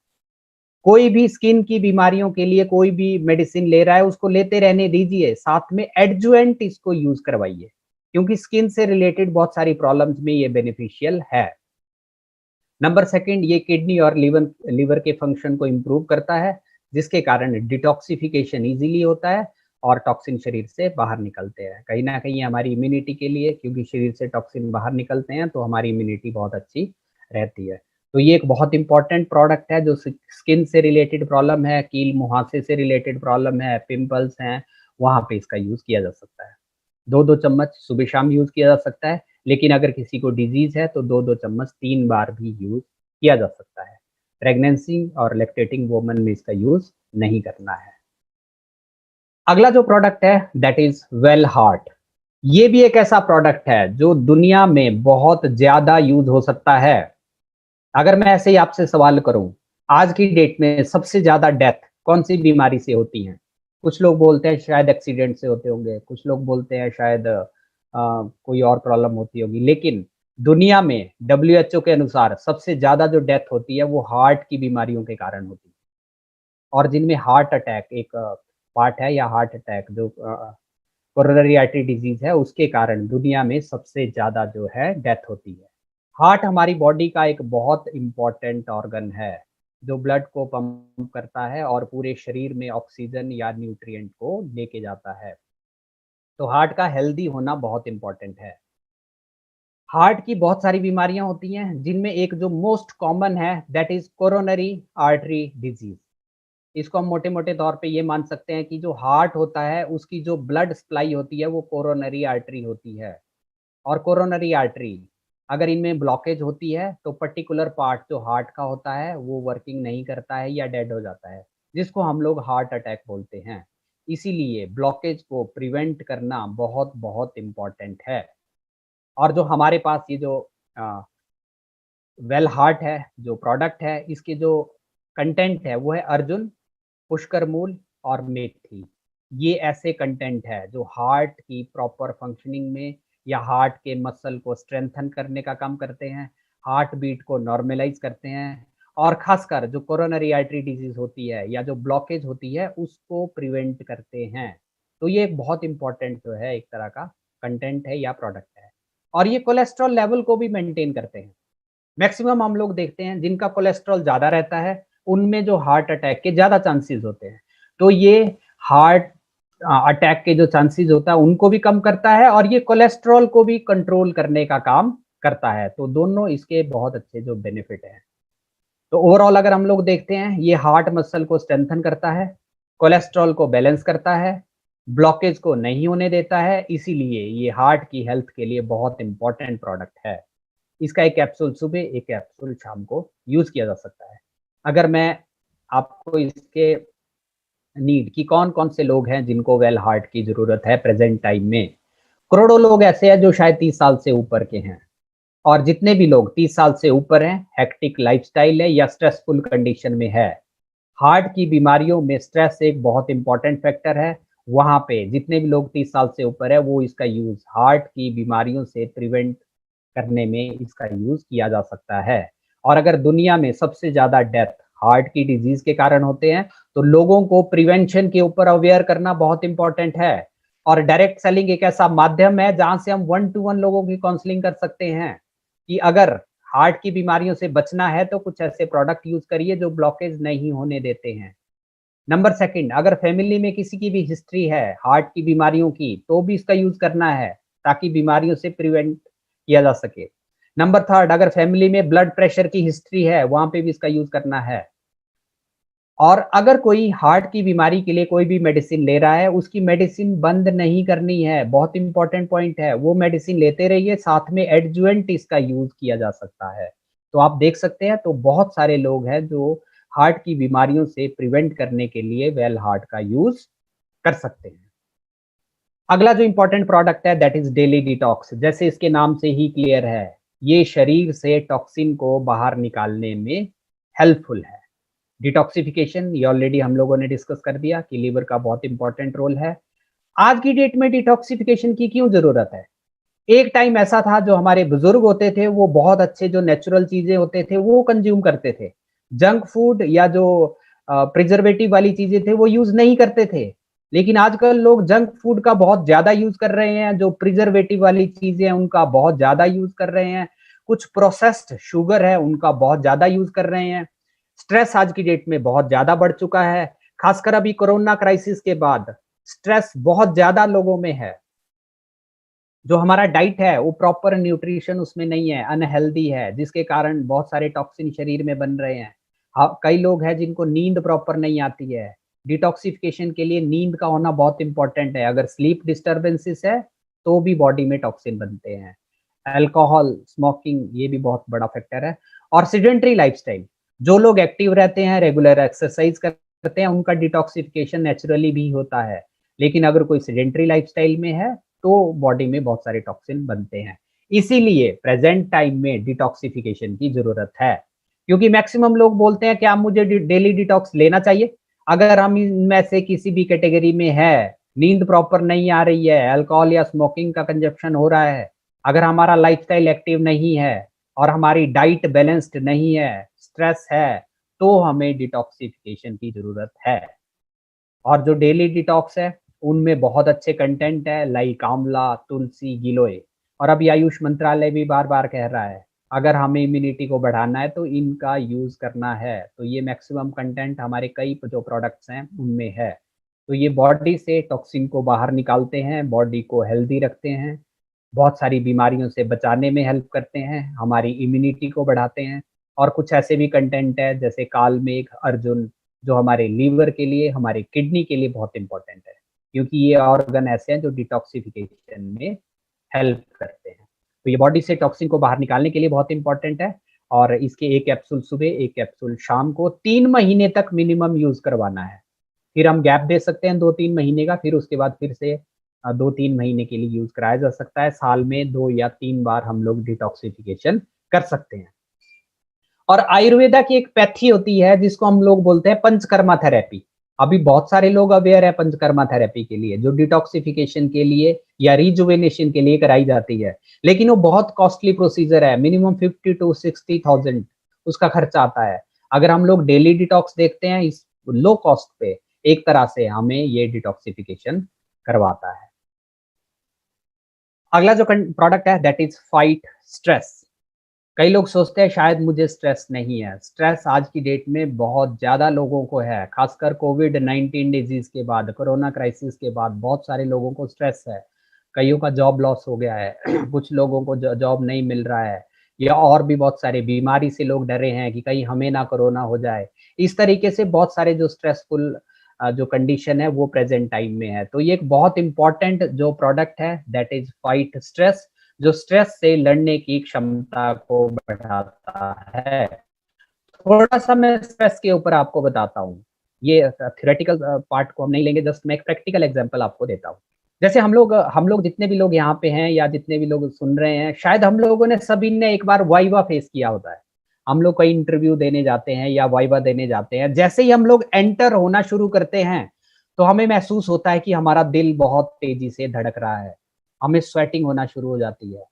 कोई भी स्किन की बीमारियों के लिए कोई भी मेडिसिन ले रहा है उसको लेते रहने दीजिए, साथ में एडजुएंट इसको यूज करवाइए, क्योंकि स्किन से रिलेटेड बहुत सारी प्रॉब्लम्स में ये बेनिफिशियल है। नंबर सेकंड, ये किडनी और लीवर के फंक्शन को इम्प्रूव करता है, जिसके कारण डिटॉक्सिफिकेशन इजीली होता है और टॉक्सिन शरीर से बाहर निकलते हैं। कहीं ना कहीं हमारी इम्यूनिटी के लिए, क्योंकि शरीर से टॉक्सिन बाहर निकलते हैं तो हमारी इम्यूनिटी बहुत अच्छी रहती है। तो ये एक बहुत इंपॉर्टेंट प्रोडक्ट है। जो स्किन से रिलेटेड प्रॉब्लम है, कील मुहासे से रिलेटेड प्रॉब्लम है, पिंपल्स हैं, वहां पे इसका यूज किया जा सकता है। 2-2 चम्मच सुबह शाम यूज किया जा सकता है, लेकिन अगर किसी को डिजीज है तो 2-2 चम्मच 3 बार भी यूज किया जा सकता है। प्रेगनेंसी और लैक्टेटिंग वोमन में इसका यूज नहीं करना है। अगला जो प्रोडक्ट है दैट इज वेल हार्ट। ये भी एक ऐसा प्रोडक्ट है जो दुनिया में बहुत ज्यादा यूज हो सकता है। अगर मैं ऐसे ही आपसे सवाल करूं, आज की डेट में सबसे ज्यादा डेथ कौन सी बीमारी से होती है? कुछ लोग बोलते हैं शायद एक्सीडेंट से होते होंगे, कुछ लोग बोलते हैं शायद कोई और प्रॉब्लम होती होगी, लेकिन दुनिया में WHO के अनुसार सबसे ज्यादा जो डेथ होती है वो हार्ट की बीमारियों के कारण होती है। और जिनमें हार्ट अटैक एक पार्ट है, या हार्ट अटैक जो कोरोनरी आर्टरी डिजीज है, उसके कारण दुनिया में सबसे ज्यादा जो है डेथ होती है। हार्ट हमारी बॉडी का एक बहुत इंपॉर्टेंट ऑर्गन है। जो ब्लड को पंप करता है और पूरे शरीर में ऑक्सीजन या न्यूट्रिएंट को लेके जाता है। तो हार्ट का हेल्दी होना बहुत इंपॉर्टेंट है। हार्ट की बहुत सारी बीमारियां होती हैं, जिनमें एक जो मोस्ट कॉमन है that is coronary artery disease. इसको हम मोटे-मोटे तौर पे ये मान सकते हैं कि जो हार्ट होता है उसकी जो ब्लड सप्लाई होती है वो कोरोनरी आर्टरी होती है। और कोरोनरी आर्टरी अगर इनमें ब्लॉकेज होती है तो पर्टिकुलर पार्ट जो हार्ट का होता है वो वर्किंग नहीं करता है या डेड हो जाता है, जिसको हम लोग हार्ट अटैक बोलते हैं। इसीलिए ब्लॉकेज को प्रिवेंट करना बहुत बहुत इम्पोर्टेंट है। और जो हमारे पास ये जो अ, वेल हार्ट है, जो प्रोडक्ट है, इसके जो कंटेंट है वो है अर्जुन, पुष्कर मूल और मेथी। ये ऐसे कंटेंट है जो हार्ट की प्रॉपर फंक्शनिंग में या हार्ट के मसल को स्ट्रेंथन करने का काम करते हैं, हार्ट बीट को नॉर्मलाइज करते हैं और खासकर जो कोरोनरी आर्टरी डिजीज होती है या जो ब्लॉकेज होती है उसको प्रिवेंट करते हैं। तो ये एक बहुत इंपॉर्टेंट जो है एक तरह का कंटेंट है या प्रोडक्ट है। और ये कोलेस्ट्रॉल लेवल को भी मेंटेन करते हैं। मैक्सिमम हम लोग देखते हैं जिनका कोलेस्ट्रॉल ज़्यादा रहता है, उनमें जो हार्ट अटैक के ज़्यादा चांसेस होते हैं। तो ये हार्ट अटैक के जो चांसेस होता है उनको भी कम करता है और ये कोलेस्ट्रॉल को भी कंट्रोल करने का काम करता है। तो दोनों इसके बहुत अच्छे जो बेनिफिट हैं। तो ओवरऑल अगर हम लोग देखते हैं, ये हार्ट मसल को स्ट्रेंथन करता है, कोलेस्ट्रॉल को बैलेंस करता है, ब्लॉकेज को नहीं होने देता है, इसीलिए ये हार्ट की हेल्थ के लिए बहुत इंपॉर्टेंट प्रोडक्ट है। इसका एक कैप्सूल सुबह, एक कैप्सूल शाम को यूज़ किया जा सकता है। अगर मैं आपको इसके नीड कि कौन-कौन से लोग हैं जिनको वेल हार्ट की ज़रूरत है प्रेज़ेंट टाइम में। करोड़ों लोग ऐसे हैं जो शायद 30 साल से ऊपर के हैं और जितने भी लोग 30 साल से ऊपर हैं, हेक्टिक लाइफ़स्टाइल है या स्ट्रेसफुल कंडीशन में है। हार्ट की बीमारियों में स्ट्रेस एक बहुत इम्पोर्टेंट फैक्टर है। वहाँ पे जितने भी लोग 30 साल से ऊपर है वो इसका यूज़ हार्ट की बीमारियों से प्रिवेंट करने में इसका यूज़ किया जा सकता है। और अगर दुनिया में सबसे ज़्यादा डेथ हार्ट की डिज़ीज़ के कारण होते हैं, तो लोगों को प्रिवेंशन के ऊपर अवेयर करना बहुत इम्पोर्टेंट है। और डायरेक्ट सेलिंग एक ऐसा माध्यम है जहाँ से हम वन टू वन लोगों की काउंसलिंग कर सकते हैं कि अगर हार्ट की बीमारियों से बचना है तो कुछ ऐसे प्रोडक्ट यूज़ करिए जो ब्लॉकेज नहीं होने देते हैं। नंबर सेकंड, अगर फैमिली में किसी की भी हिस्ट्री है हार्ट की बीमारियों की, तो भी इसका यूज़ करना है ताकि बीमारियों से प्रिवेंट किया जा सके। नंबर थर्ड, अगर फैमिली में ब्लड प्रेशर की हिस्ट्री है, वहाँ पे भी इसका यूज़ करना है। और अगर कोई हार्ट की बीमारी के लिए कोई भी मेडिसिन ले रहा है, उसकी मेडिसिन बंद नहीं करनी है, बहुत इंपॉर्टेंट पॉइंट है। वो मेडिसिन लेते रहिए, साथ में एडजुवेंट इसका यूज़ किया जा सकता है। तो आप देख सकते हैं तो बहुत सारे लोग हैं जो हार्ट की बीमारियों से प्रिवेंट करने के लिए वेल हार्ट का यूज़ कर सकते हैं। अगला जो इम्पोर्टेंट प्रोडक्ट है दैट इज़ डेली डिटॉक्स। जैसे इसके नाम से ही क्लियर है, ये शरीर से टॉक्सिन को बाहर निकालने में हेल्पफुल है। डिटॉक्सिफिकेशन ये ऑलरेडी हम लोगों ने डिस्कस कर दिया कि लीवर का बहुत इंपॉर्टेंट रोल है। आज की डेट में डिटॉक्सिफिकेशन की क्यों ज़रूरत है? एक टाइम ऐसा था जो हमारे बुजुर्ग होते थे वो बहुत अच्छे जो नेचुरल चीज़ें होते थे वो कंज़्यूम करते थे। जंक फूड या जो प्रिजर्वेटिव वाली चीज़ें थे वो यूज़ नहीं करते थे। लेकिन आजकल लोग जंक फूड का बहुत ज़्यादा यूज़ कर रहे हैं, जो प्रिजर्वेटिव वाली चीज़ें हैं उनका बहुत ज़्यादा यूज़ कर रहे हैं। कुछ प्रोसेस्ड शुगर है उनका बहुत ज़्यादा यूज़ कर रहे हैं। स्ट्रेस आज की डेट में बहुत ज़्यादा बढ़ चुका है। खासकर अभी कोरोना क्राइसिस के बाद स्ट्रेस बहुत ज़्यादा लोगों में है। जो हमारा डाइट है वो प्रॉपर न्यूट्रिशन उसमें नहीं है, अनहेल्दी है, जिसके कारण बहुत सारे टॉक्सिन शरीर में बन रहे हैं। कई लोग हैं जिनको नींद प्रॉपर नहीं आती है। डिटॉक्सिफिकेशन के लिए नींद का होना बहुत इंपॉर्टेंट है। अगर स्लीप डिस्टर्बेंसेस है तो भी बॉडी में टॉक्सिन बनते हैं। अल्कोहल, स्मोकिंग ये भी बहुत बड़ा फैक्टर है। और सेडेंटरी लाइफस्टाइल, जो लोग एक्टिव रहते हैं, रेगुलर एक्सरसाइज करते हैं, उनका डिटॉक्सिफिकेशन नेचुरली भी होता है। लेकिन अगर कोई सेडेंटरी लाइफस्टाइल में है तो बॉडी में बहुत सारे टॉक्सिन बनते हैं। इसीलिए प्रेजेंट टाइम में डिटॉक्सिफिकेशन की जरूरत है। क्योंकि मैक्सिमम लोग बोलते हैं क्या मुझे डेली डिटॉक्स लेना चाहिए। अगर हम इनमें से किसी भी कैटेगरी में है, नींद प्रॉपर नहीं आ रही है, अल्कोहल या स्मोकिंग का कंजप्शन हो रहा है, अगर हमारा लाइफस्टाइल एक्टिव नहीं है और हमारी डाइट बैलेंस्ड नहीं है, स्ट्रेस है, तो हमें डिटॉक्सिफिकेशन की जरूरत है। और जो डेली डिटॉक्स है उनमें बहुत अच्छे कंटेंट है लाइक आंवला, तुलसी, गिलोय। और अभी आयुष मंत्रालय भी बार बार कह रहा है अगर हमें इम्यूनिटी को बढ़ाना है तो इनका यूज़ करना है। तो ये मैक्सिमम कंटेंट हमारे कई जो प्रोडक्ट्स हैं उनमें है। तो ये बॉडी से टॉक्सिन को बाहर निकालते हैं, बॉडी को हेल्दी रखते हैं, बहुत सारी बीमारियों से बचाने में हेल्प करते हैं, हमारी इम्यूनिटी को बढ़ाते हैं। और कुछ ऐसे भी कंटेंट है जैसे कालमेघ, अर्जुन, जो हमारे लीवर के लिए, हमारे किडनी के लिए बहुत इम्पोर्टेंट है, क्योंकि ये ऑर्गन ऐसे हैं जो डिटॉक्सिफिकेशन में हेल्प करते हैं। तो ये बॉडी से टॉक्सिन को बाहर निकालने के लिए बहुत इम्पोर्टेंट है। और इसके 1 कैप्सूल सुबह, 1 कैप्सूल शाम को 3 महीने तक मिनिमम यूज़ करवाना है। फिर हम गैप दे सकते हैं 2-3 महीने का, फिर उसके बाद फिर से 2-3 महीने के लिए यूज़ कराया जा सकता है। साल में 2 या 3 बार हम लोग डिटॉक्सिफिकेशन कर सकते हैं। और आयुर्वेदा की एक पैथी होती है जिसको हम लोग बोलते हैं पंचकर्मा थेरेपी। अभी बहुत सारे लोग अवेयर है पंचकर्मा थेरेपी के लिए, जो डिटॉक्सिफिकेशन के लिए या रिजुवेनेशन के लिए कराई जाती है। लेकिन वो बहुत कॉस्टली प्रोसीजर है, मिनिमम 50 टू 60,000 उसका खर्चा आता है। अगर हम लोग डेली डिटॉक्स देखते हैं इस लो कॉस्ट पे, एक तरह से हमें ये डिटॉक्सिफिकेशन करवाता है। अगला जो प्रोडक्ट है दैट इज फाइट स्ट्रेस। कई लोग सोचते हैं शायद मुझे स्ट्रेस नहीं है। स्ट्रेस आज की डेट में बहुत ज़्यादा लोगों को है, खासकर कोविड-19 डिज़ीज़ के बाद, कोरोना क्राइसिस के बाद बहुत सारे लोगों को स्ट्रेस है। कइयों का जॉब लॉस हो गया है, कुछ लोगों को जॉब नहीं मिल रहा है, या और भी बहुत सारे बीमारी से लोग डरे हैं कि कहीं हमें ना कोरोना हो जाए। इस तरीके से बहुत सारे जो स्ट्रेसफुल जो कंडीशन है वो प्रेज़ेंट टाइम में है। तो ये एक बहुत इम्पोर्टेंट जो प्रोडक्ट है दैट इज़ फाइट स्ट्रेस, जो स्ट्रेस से लड़ने की क्षमता को बढ़ाता है। थोड़ा-सा मैं स्ट्रेस के ऊपर आपको बताता हूँ। ये थ्योरेटिकल पार्ट को हम नहीं लेंगे, जस्ट मैं एक प्रैक्टिकल एग्ज़ाम्पल आपको देता हूँ। जैसे हम लोग जितने भी लोग यहाँ पे हैं या जितने भी लोग सुन रहे हैं, शायद हम लोगों ने सभी ने एक बार वाइवा फेस किया होता है। हम लोग कहीं इंटरव्यू देने जाते हैं या वाइवा देने जाते हैं, जैसे ही हम लोग एंटर होना शुरू करते हैं, तो हमें महसूस होता है कि हमारा दिल बहुत तेज़ी से धड़क रहा है। हमें स्वेटिंग होना शुरू हो जाती है।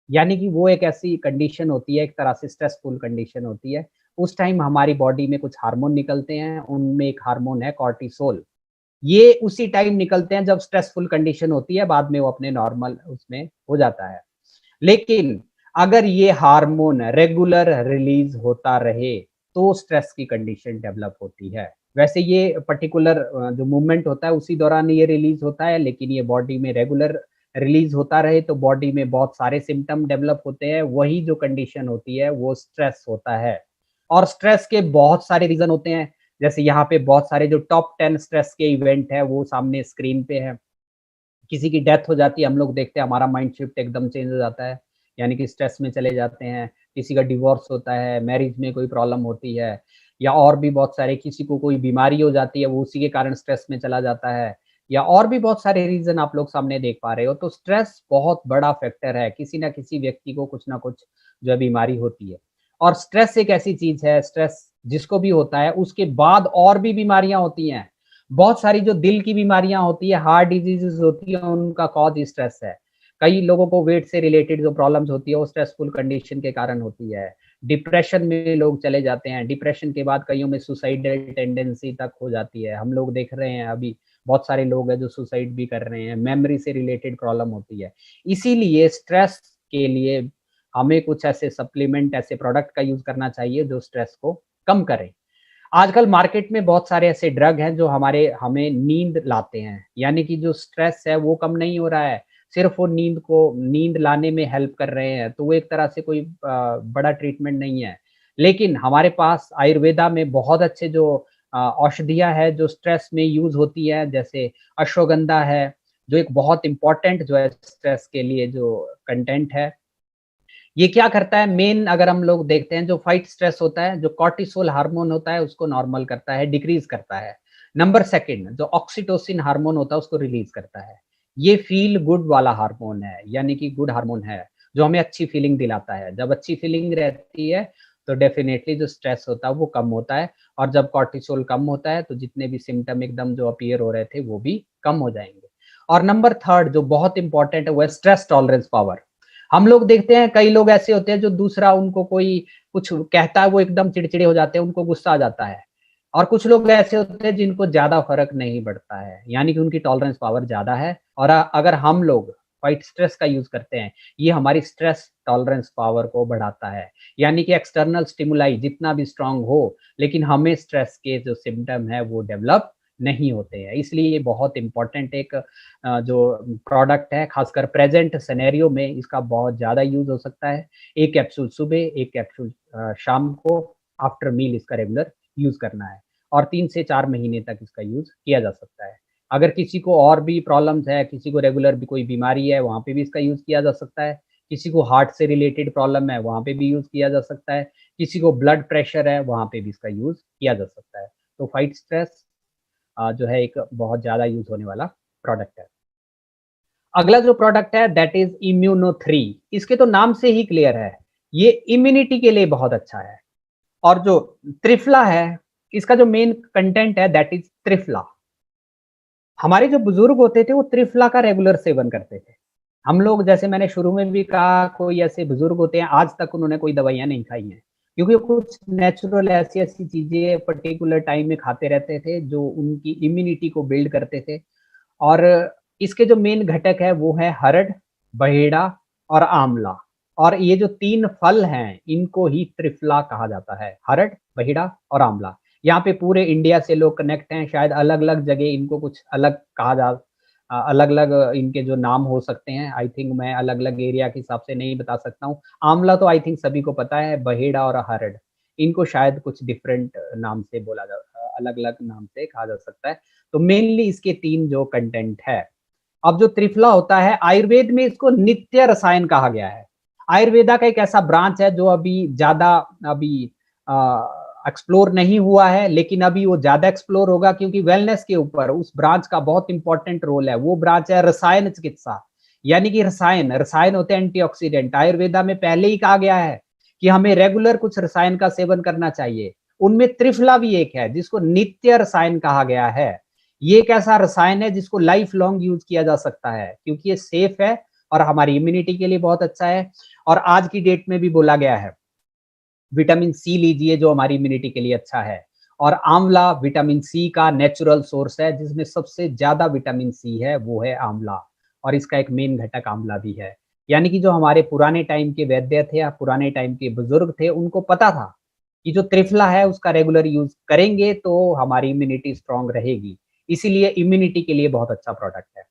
यानी कि वो एक ऐसी कंडीशन होती है, एक तरह से स्ट्रेसफुल कंडीशन होती है। उस टाइम हमारी बॉडी में कुछ हार्मोन निकलते हैं, उनमें एक हार्मोन है कॉर्टिसोल। ये उसी टाइम निकलते हैं जब स्ट्रेसफुल कंडीशन होती है, बाद में वो अपने नॉर्मल उसमें हो जाता है। लेकिन अगर ये हार्मोन रेगुलर रिलीज़ होता रहे, तो स्ट्रेस की कंडीशन डेवलप होती है। वैसे ये पर्टिकुलर जो मूवमेंट होता है उसी दौरान ये रिलीज़ होता है, लेकिन ये बॉडी में रेगुलर रिलीज़ होता रहे तो बॉडी में बहुत सारे सिम्पटम डेवलप होते हैं, वही जो कंडीशन होती है वो स्ट्रेस होता है। और स्ट्रेस के बहुत सारे रीज़न होते हैं, जैसे यहाँ पे बहुत सारे जो टॉप 10 स्ट्रेस के इवेंट हैं वो सामने स्क्रीन पे है। किसी की डेथ हो जाती है, हम लोग देखते हैं हमारा माइंड शिफ्ट एकदम चेंज हो जाता है, यानी कि स्ट्रेस में चले जाते हैं। किसी का डिवोर्स होता है, मैरिज में कोई प्रॉब्लम होती है, या और भी बहुत सारे, किसी को कोई बीमारी हो जाती है, वो उसी के कारण स्ट्रेस में चला जाता है, या और भी बहुत सारे रीज़न आप लोग सामने देख पा रहे हो। तो स्ट्रेस बहुत बड़ा फैक्टर है, किसी न किसी व्यक्ति को कुछ न कुछ जो है बीमारी होती है। और स्ट्रेस एक ऐसी चीज़ है, स्ट्रेस जिसको भी होता है उसके बाद और भी बीमारियाँ होती हैं। बहुत सारी जो दिल की बीमारियाँ होती है, हार्ट डिजीज़ेज़ होती हैं, उनका कॉज़ स्ट्रेस है। कई लोगों को वेट से रिलेटेड जो प्रॉब्लम्स होती है, वो स्ट्रेसफुल कंडीशन के कारण होती है। डिप्रेशन में लोग चले जाते हैं, डिप्रेशन के बाद कइयों में सुसाइडल टेंडेंसी तक हो जाती है। हम लोग देख रहे हैं अभी बहुत सारे लोग हैं जो सुसाइड भी कर रहे हैं, मेमोरी से रिलेटेड प्रॉब्लम होती है। इसीलिए स्ट्रेस के लिए हमें कुछ ऐसे सप्लीमेंट, ऐसे प्रोडक्ट का यूज़ करना चाहिए जो स्ट्रेस को कम करें। आजकल मार्केट में बहुत सारे ऐसे ड्रग हैं जो हमें नींद लाते हैं, यानी कि जो स्ट्रेस है वो कम नहीं हो रहा है, सिर्फ़ वो नींद लाने में हेल्प कर रहे हैं, तो वो एक तरह से कोई बड़ा ट्रीटमेंट नहीं है। लेकिन हमारे पास आयुर्वेदा में बहुत अच्छे जो औषधियाँ हैं जो स्ट्रेस में यूज़ होती है, जैसे अश्वगंधा है, जो एक बहुत इम्पोर्टेंट जो है स्ट्रेस के लिए जो कंटेंट है। ये क्या करता है मेन, अगर हम लोग देखते हैं, जो फाइट स्ट्रेस होता है, जो कॉर्टिसोल हार्मोन होता है उसको नॉर्मल करता है, डिक्रीज़ करता है। नंबर 2 जो ऑक्सीटोसिन हार्मोन होता है उसको रिलीज़ करता है। ये फील गुड वाला हार्मोन है, यानी कि गुड हार्मोन है, जो हमें अच्छी फीलिंग दिलाता है। जब अच्छी फीलिंग रहती है तो डेफ़िनेटली जो स्ट्रेस होता है वो कम होता है, और जब कॉर्टिसोल कम होता है तो जितने भी सिम्पटम एकदम जो अपीयर हो रहे थे वो भी कम हो जाएँगे। और नंबर 3 जो बहुत इम्पोर्टेंट है वो है स्ट्रेस टॉलरेंस पावर। हम लोग देखते हैं कई लोग ऐसे होते हैं जो दूसरा उनको कोई कुछ कहता है वो एकदम चिड़चिड़े हो जाते हैं, उनको गुस्सा आ जाता है। और कुछ लोग ऐसे होते हैं जिनको ज़्यादा फ़र्क नहीं पड़ता है, यानी कि उनकी टॉलरेंस पावर ज़्यादा है। और अगर हम लोग फाइट स्ट्रेस का यूज़ करते हैं, ये हमारी स्ट्रेस टॉलरेंस पावर को बढ़ाता है। यानी कि एक्सटर्नल स्टिमुलाई जितना भी स्ट्रांग हो, लेकिन हमें स्ट्रेस के जो सिम्पटम है वो डेवलप नहीं होते हैं। इसलिए ये बहुत इम्पोर्टेंट एक जो प्रोडक्ट है, खासकर प्रेजेंट सिनेरियो में इसका बहुत ज़्यादा यूज़ हो सकता है। 1 कैप्सूल सुबह, 1 कैप्सूल शाम को आफ्टर मील इसका रेगुलर यूज़ करना है और 3 से 4 महीने तक इसका यूज़ किया जा सकता है। अगर किसी को और भी प्रॉब्लम्स है, किसी को रेगुलर भी कोई बीमारी है, वहाँ पे भी इसका यूज़ किया जा सकता है। किसी को हार्ट से रिलेटेड प्रॉब्लम है, वहाँ पे भी यूज़ किया जा सकता है। किसी को ब्लड प्रेशर है, वहाँ पे भी इसका यूज़ किया जा सकता है। तो फाइट स्ट्रेस जो है एक बहुत ज़्यादा यूज़ होने वाला प्रोडक्ट है। अगला जो प्रोडक्ट है दैट इज़ इम्यूनो 3। इसके तो नाम से ही क्लियर है, ये इम्यूनिटी के लिए बहुत अच्छा है। और जो त्रिफला है, इसका जो मेन कंटेंट है दैट इज़ त्रिफला। हमारे जो बुजुर्ग होते थे वो त्रिफला का रेगुलर सेवन करते थे। हम लोग जैसे मैंने शुरू में भी कहा कोई ऐसे बुजुर्ग होते हैं आज तक उन्होंने कोई दवाइयाँ नहीं खाई हैं। क्योंकि कुछ नेचुरल ऐसी-ऐसी चीज़ें पर्टिकुलर टाइम में खाते रहते थे जो उनकी इम्यूनिटी को बिल्ड करते थे। और इसके जो मेन घटक है वो है हरड़, बहेड़ा और आंवला। और ये जो 3 फल हैं इनको ही त्रिफला कहा जाता है। हरड़, बहेड़ा और आंवला। यहाँ पे पूरे इंडिया से लोग कनेक्ट हैं, शायद अलग-अलग जगह इनको कुछ अलग कहा अलग-अलग इनके जो नाम हो सकते हैं, आई थिंक मैं अलग-अलग एरिया के हिसाब से नहीं बता सकता हूँ। आंवला तो आई थिंक सभी को पता है, बहेड़ा और हरड़, इनको शायद कुछ डिफरेंट नाम से अलग-अलग नाम से कहा जा सकता है। तो मेनली इसके 3 जो कंटेंट है। अब जो त्रिफला होता है, आयुर्वेद में इसको नित्य रसायन कहा गया है। आयुर्वेदा का एक ऐसा ब्रांच है जो अभी ज़्यादा अभी एक्सप्लोर नहीं हुआ है, लेकिन अभी वो ज़्यादा एक्सप्लोर होगा क्योंकि वेलनेस के ऊपर उस ब्रांच का बहुत इंपॉर्टेंट रोल है। वो ब्रांच है रसायन चिकित्सा, यानी कि रसायन होते हैं एंटीऑक्सीडेंट। आयुर्वेदा में पहले ही कहा गया है कि हमें रेगुलर कुछ रसायन का सेवन करना चाहिए। उनमें त्रिफला भी एक है जिसको नित्य रसायन कहा गया है। ये एक ऐसा रसायन है जिसको लाइफ लॉन्ग यूज किया जा सकता है क्योंकि ये सेफ है और हमारी इम्यूनिटी के लिए बहुत अच्छा है। और आज की डेट में भी बोला गया है विटामिन सी लीजिए जो हमारी इम्यूनिटी के लिए अच्छा है। और आंवला विटामिन सी का नेचुरल सोर्स है जिसमें सबसे ज्यादा विटामिन सी है वो है आंवला। और इसका एक मेन घटक आंवला भी है। यानी कि जो हमारे पुराने टाइम के वैद्य थे या पुराने टाइम के बुजुर्ग थे उनको पता था कि जो त्रिफला है उसका रेगुलर यूज करेंगे तो हमारी इम्यूनिटी स्ट्रांग रहेगी। इसीलिए इम्यूनिटी के लिए बहुत अच्छा प्रोडक्ट है।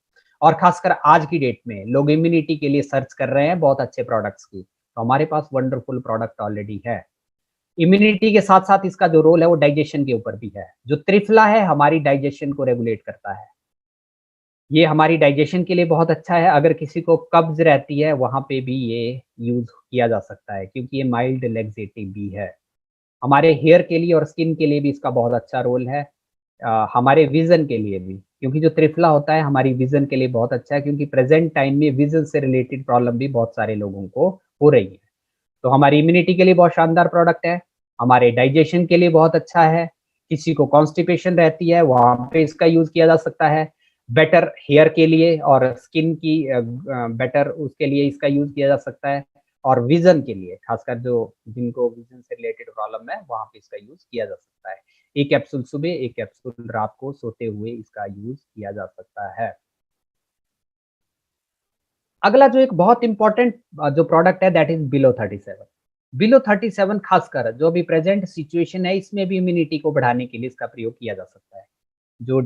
और खासकर आज की डेट में लोग इम्यूनिटी के लिए सर्च कर रहे हैं बहुत अच्छे प्रोडक्ट्स की। तो हमारे पास वंडरफुल प्रोडक्ट ऑलरेडी है। इम्यूनिटी के साथ-साथ इसका जो रोल है वो डाइजेशन के ऊपर भी है। जो त्रिफला है हमारी डाइजेशन को रेगुलेट करता है। ये हमारी डाइजेशन के लिए बहुत अच्छा है। अगर किसी को कब्ज़ रहती है वहाँ पे भी ये यूज़ किया जा सकता है क्योंकि ये माइल्ड लैक्सेटिव भी है। हमारे हेयर के लिए और स्किन के लिए भी इसका बहुत अच्छा रोल है। हमारे विज़न के लिए भी क्योंकि जो त्रिफला होता है हमारी विज़न के लिए बहुत अच्छा है क्योंकि प्रेज़ेंट टाइम में विज़न से रिलेटेड प्रॉब्लम भी बहुत सारे लोगों को हो रही है। तो हमारी इम्यूनिटी के लिए बहुत शानदार प्रोडक्ट है, हमारे डाइजेशन के लिए बहुत अच्छा है, किसी को कॉन्स्टिपेशन रहती है, वहाँ पे इसका यूज़ किया जा सकता है। बेटर हेयर के लिए और स्किन की बेटर उसके लिए इसका यूज़ किया जा सकता है। और विज़न के लिए, खासकर जो जिनको विज़न से रिलेटेड प्रॉब्लम है, वहाँ पे इसका यूज़ किया जा सकता है। 1 कैप्सूल सुबह, 1 कैप्सूल रात को सोते हुए इसका यूज़ किया जा सकता है। अगला जो एक बहुत इम्पोर्टेंट जो प्रोडक्ट है दैट इज़ बिलो 37। बिलो 37 खासकर जो अभी प्रेज़ेंट सिचुएशन है इसमें भी इम्यूनिटी को बढ़ाने के लिए इसका प्रयोग किया जा सकता है। जो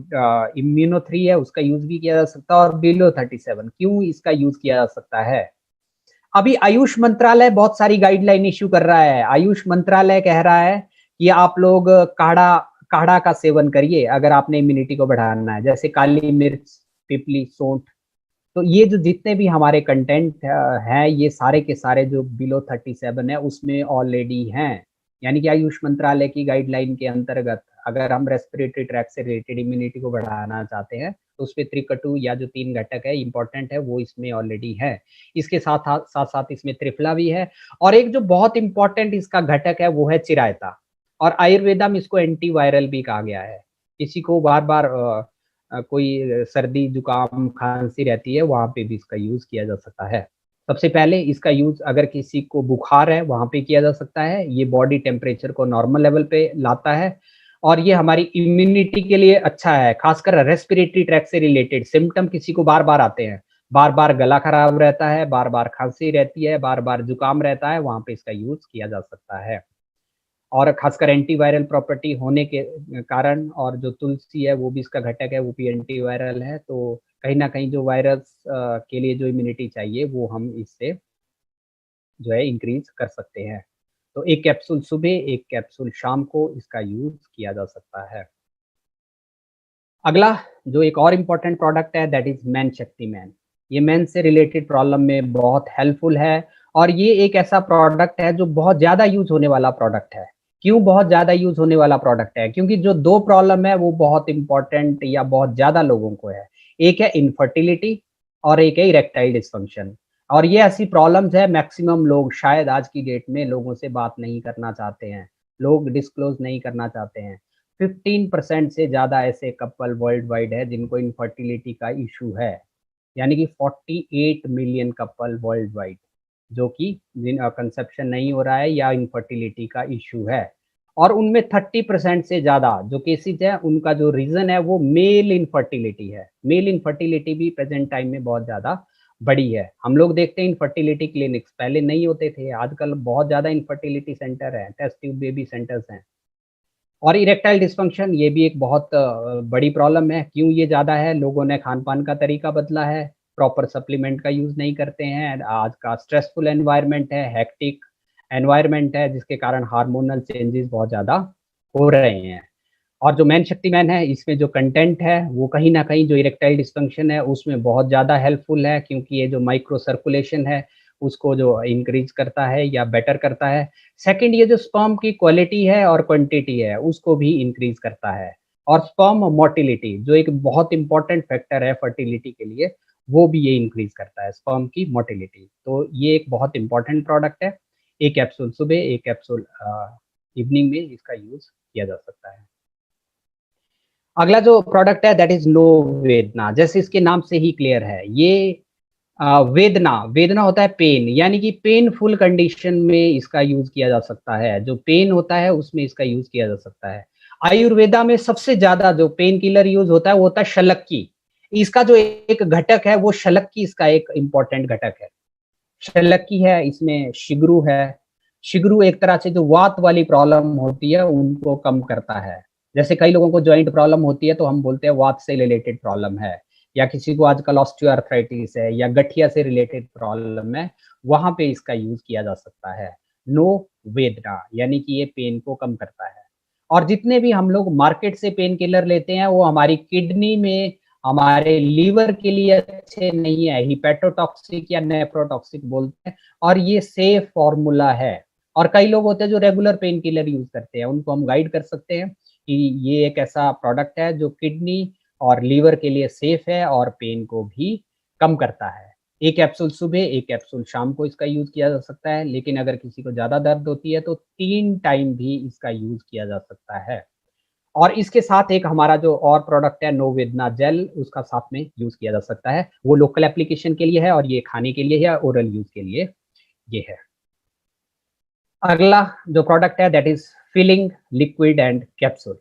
इम्यूनो 3 है उसका यूज़ भी किया जा सकता है और बिलो 37 क्यों इसका यूज़ किया जा सकता है? अभी आयुष मंत्रालय बहुत सारी गाइडलाइन इश्यू कर रहा है। आयुष मंत्रालय कह रहा है कि आप लोग काढ़ा काढ़ा का सेवन करिए अगर आपने इम्यूनिटी को बढ़ाना है, जैसे काली मिर्च, पिपली, सौंठ। तो ये जो जितने भी हमारे कंटेंट हैं ये सारे के सारे जो बिलो 37 है उसमें ऑलरेडी हैं। यानी कि आयुष मंत्रालय की गाइडलाइन के अंतर्गत अगर हम रेस्पिरेटरी ट्रैक से रिलेटेड इम्यूनिटी को बढ़ाना चाहते हैं तो उसपे त्रिकटु या जो 3 घटक है इम्पोर्टेंट है वो इसमें ऑलरेडी है। इसके साथ-साथ इसमें त्रिफला भी है और एक जो बहुत इम्पोर्टेंट इसका घटक है वो है चिरायता। और आयुर्वेदा में इसको एंटीवायरल भी कहा गया है। किसी को बार-बार कोई सर्दी, जुकाम, खाँसी रहती है, वहाँ पे भी इसका यूज़ किया जा सकता है। सबसे पहले इसका यूज़ अगर किसी को बुखार है, वहाँ पे किया जा सकता है। ये बॉडी टेम्परेचर को नॉर्मल लेवल पे लाता है और ये हमारी इम्यूनिटी के लिए अच्छा है, खासकर रेस्पिरेटरी ट्रैक से रिलेटेड सिम्पटम किसी को बार-बार आते हैं, बार बार गला खराब रहता है, बार बार खांसी रहती है, बार बार जुकाम रहता है, वहाँ पे इसका यूज किया जा सकता है। और खासकर एंटीवायरल प्रॉपर्टी होने के कारण, और जो तुलसी है वो भी इसका घटक है, वो भी एंटीवायरल है, तो कहीं न कहीं जो वायरस के लिए जो इम्यूनिटी चाहिए वो हम इससे जो है इंक्रीज़ कर सकते हैं। तो 1 कैप्सूल सुबह, 1 कैप्सूल शाम को इसका यूज़ किया जा सकता है। अगला जो एक और इम्पोर्टेंट प्रोडक्ट है दैट इज़ मेन शक्तिमान। ये मेन से रिलेटेड प्रॉब्लम में बहुत हेल्पफुल है, और ये एक ऐसा प्रोडक्ट है जो बहुत ज़्यादा यूज़ होने वाला प्रोडक्ट है। क्यों बहुत ज़्यादा यूज़ होने वाला प्रोडक्ट है? क्योंकि जो 2 प्रॉब्लम है वो बहुत इम्पोर्टेंट या बहुत ज़्यादा लोगों को है। एक है इनफर्टिलिटी और एक है इरेक्टाइल डिस्फंक्शन। और ये ऐसी प्रॉब्लम्स है, मैक्सिमम लोग शायद आज की डेट में लोगों से बात नहीं करना चाहते हैं। लोग डिस्क्लोज़ नहीं करना चाहते हैं। 15% से ज़्यादा ऐसे कपल वर्ल्ड वाइड है जिनको इनफर्टिलिटी का इशू है, यानी कि 48 मिलियन कपल वर्ल्ड वाइड जो कि कंसेप्शन नहीं हो रहा है या इनफर्टिलिटी का इशू है। और उनमें 30% से ज़्यादा जो केसेस है उनका जो रीज़न है वो मेल इनफर्टिलिटी है। मेल इनफर्टिलिटी भी प्रेजेंट टाइम में बहुत ज़्यादा बड़ी है। हम लोग देखते हैं इनफर्टिलिटी क्लिनिक्स पहले नहीं होते थे, आजकल बहुत ज़्यादा इनफर्टिलिटी सेंटर है, टेस्ट ट्यूब बेबी सेंटर्स हैं। और इरेक्टाइल डिस्फंक्शन ये भी एक बहुत बड़ी प्रॉब्लम है। क्यों ये ज़्यादा है? लोगों ने खान-पान का तरीका बदला है, प्रॉपर सप्लीमेंट का यूज़ नहीं करते हैं, आज का स्ट्रेसफुल एनवायरनमेंट है, हेक्टिक एनवायरनमेंट है, जिसके कारण हार्मोनल चेंजेस बहुत ज़्यादा हो रहे हैं। और जो मेन शक्तिमान है, इसमें जो कंटेंट है, वो कहीं न कहीं जो इरेक्टाइल डिस्फंक्शन है, उसमें बहुत ज़्यादा हेल्पफुल है, क्योंकि ये जो माइक्रो सर्कुलेशन है, उसको जो इंक्रीज़ करता है या बेटर करता है। सेकंड, ये जो स्पर्म की क्वालिटी है और क्वांटिटी है, उसको भी इंक्रीज़ करता है। और स्पर्म मोटिलिटी जो एक बहुत इम्पोर्टेंट फैक्टर है फर्टिलिटी के लिए, वो भी ये इंक्रीज़ करता है, स्पर्म की मोटिलिटी। तो ये एक बहुत इम्पोर्टेंट प्रोडक्ट है। 1 कैप्सूल सुबह, 1 कैप्सूल इवनिंग में इसका यूज़ किया जा सकता है। अगला जो प्रोडक्ट है दैट इज़ नो वेदना, जैसे इसके नाम से ही क्लियर है। ये वेदना, वेदना होता है पेन, यानी कि पेनफुल कंडीशन में इसका यूज़ किया जा सकता है। जो पेन होता है उसमें इसका यूज़ किया जा सकता है। आयुर्वेदा में सबसे ज़्यादा जो पेन किलर यूज़ होता है वो होता है शलक्की। इसका जो एक घटक है वो शलक्की इसका एक इम्पोर्टेंट घटक है। शलक्की है, इसमें शिग्रू है। शिग्रू एक तरह से जो वात वाली प्रॉब्लम होती है उनको कम करता है। जैसे कई लोगों को जॉइंट प्रॉब्लम होती है तो हम बोलते हैं वात से रिलेटेड प्रॉब्लम है, या किसी को आजकल ऑस्टियोआर्थराइटिस है या गठिया से रिलेटेड प्रॉब्लम है, वहाँ पे इसका यूज़ किया जा सकता है। नो वेदना यानी कि ये पेन को कम करता है। और जितने भी हम लोग मार्केट से पेन किलर लेते हैं वो हमारी किडनी में, हमारे लीवर के लिए अच्छे नहीं है, हिपैटोटॉक्सिक या नेफ्रोटॉक्सिक बोलते हैं, और ये सेफ फॉर्मूला है। और कई लोग होते हैं जो रेगुलर पेन किलर यूज़ करते हैं, उनको हम गाइड कर सकते हैं कि ये एक ऐसा प्रोडक्ट है जो किडनी और लीवर के लिए सेफ है और पेन को भी कम करता है। 1 कैप्सूल सुबह, 1 कैप्सूल शाम को इसका यूज़ किया जा सकता है, लेकिन अगर किसी को ज़्यादा दर्द होती है तो 3 टाइम भी इसका यूज़ किया जा सकता है। और इसके साथ एक हमारा जो और प्रोडक्ट है नोवेदना जेल, उसका साथ में यूज़ किया जा सकता है। वो लोकल एप्लीकेशन के लिए है और ये खाने के लिए या ओरल यूज़ के लिए ये है। अगला जो प्रोडक्ट है that is filling liquid and capsule.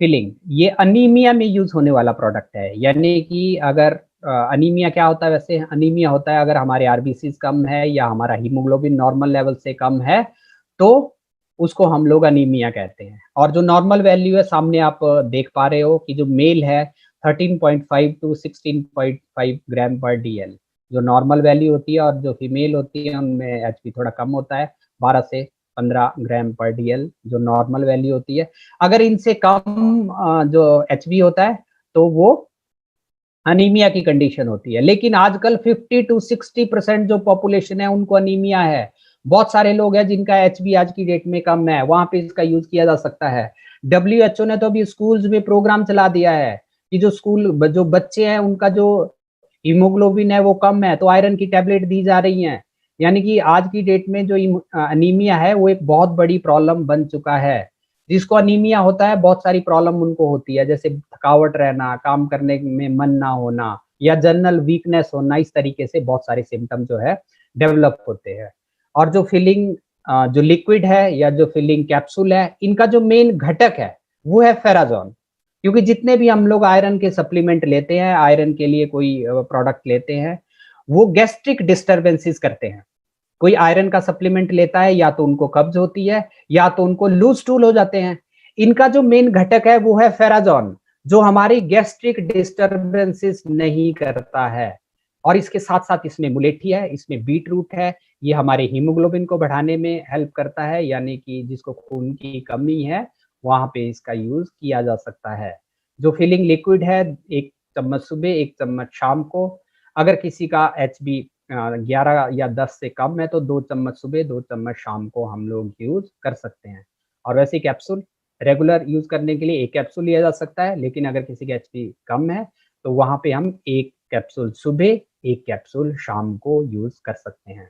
Filling ये अनीमिया में यूज़ होने वाला प्रोडक्ट है, यानी कि अगर अनीमिया क्या होता है? वैसे अनीमिया होता है अगर हमारे आरबीसीज़ कम है या हमारा हीमोग्लोबिन नॉर्मल लेवल से कम है, तो उसको हम लोग अनीमिया कहते हैं। और जो नॉर्मल वैल्यू है सामने आप देख पा रहे हो कि जो मेल है 13.5 टू 16.5 ग्राम पर डीएल जो नॉर्मल वैल्यू होती है, और जो फीमेल होती है उनमें एचपी थोड़ा कम होता है, 12 से 15 ग्राम पर डीएल जो नॉर्मल वैल्यू होती है। अगर इनसे कम जो एचबी होता है तो वो अनीमिया की कंडीशन होती है। लेकिन आजकल 50 टू 60% जो पॉपुलेशन है उनको अनीमिया है। बहुत सारे लोग हैं जिनका एचबी आज की डेट में कम है, वहाँ पे इसका यूज़ किया जा सकता है। डब्ल्यूएचओ ने तो अभी स्कूल्स में प्रोग्राम चला दिया है कि जो बच्चे हैं उनका जो हीमोग्लोबिन है वो कम है तो आयरन की टैबलेट दी जा रही हैं। यानी कि आज की डेट में जो अनीमिया है वो एक बहुत बड़ी प्रॉब्लम बन चुका है। जिसको अनीमिया होता है बहुत सारी प्रॉब्लम उनको होती है, जैसे थकावट रहना, काम करने में मन ना होना या जनरल वीकनेस होना, इस तरीके से बहुत सारे सिम्पटम जो है डेवलप होते हैं। और जो फिलिंग जो लिक्विड है या जो फिलिंग कैप्सूल है, इनका जो मेन घटक है वो है फेराजोन। क्योंकि जितने भी हम लोग आयरन के सप्लीमेंट लेते हैं, आयरन के लिए कोई प्रोडक्ट लेते हैं, वो गैस्ट्रिक डिस्टर्बेंसेस करते हैं। कोई आयरन का सप्लीमेंट लेता है, या तो उनको कब्ज होती है, या तो उनको लूज स्टूल हो जाते हैं। इनका जो मेन घटक है वो है फेराजोन, जो हमारी गैस्ट्रिक डिस्टर्बेंसेस नहीं करता है। और इसके साथ साथ इसमें मुलेठी है, इसमें बीट रूट है, ये हमारे हीमोग्लोबिन को बढ़ाने में हेल्प करता है, यानी कि जिसको खून की कमी है वहां पे इसका यूज किया जा सकता है। जो फिलिंग लिक्विड है, 1 चम्मच सुबह, 1 चम्मच शाम को। अगर किसी का HB 11 या 10 से कम है तो 2 चम्मच सुबह, 2 चम्मच शाम को हम लोग यूज कर सकते हैं। और वैसे कैप्सूल रेगुलर यूज करने के लिए 1 कैप्सूल लिया जा सकता है, लेकिन अगर किसी का HB कम है तो वहां पे हम 1 कैप्सूल सुबह, 1 कैप्सूल शाम को यूज कर सकते हैं।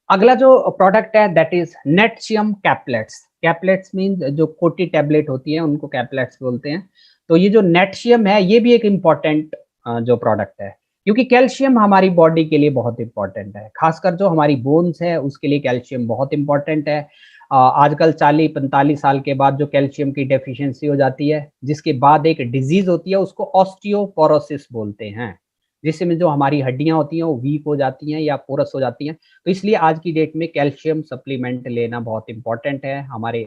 अगला जो प्रोडक्ट है दैट इज नेटशियम कैप्लेट्स। कैप्लेट्स मीन जो कोटी टैबलेट होती है उनको कैप्लेट्स बोलते हैं। तो ये जो नेटशियम है ये भी एक इम्पॉर्टेंट जो प्रोडक्ट है, क्योंकि कैल्शियम हमारी बॉडी के लिए बहुत इंपॉर्टेंट है। खासकर जो हमारी बोन्स है उसके लिए कैल्शियम बहुत इंपॉर्टेंट है। आजकल 40-45 साल के बाद जो कैल्शियम की डेफिशिएंसी हो जाती है, जिसके बाद एक डिजीज होती है, उसको ऑस्टियोपोरोसिस बोलते हैं, जिसमें जो हमारी हड्डियां होती हैं वो वीक हो जाती हैं या पोरस हो जाती हैं। तो इसलिए आज की डेट में कैल्शियम सप्लीमेंट लेना बहुत इंपॉर्टेंट है। हमारे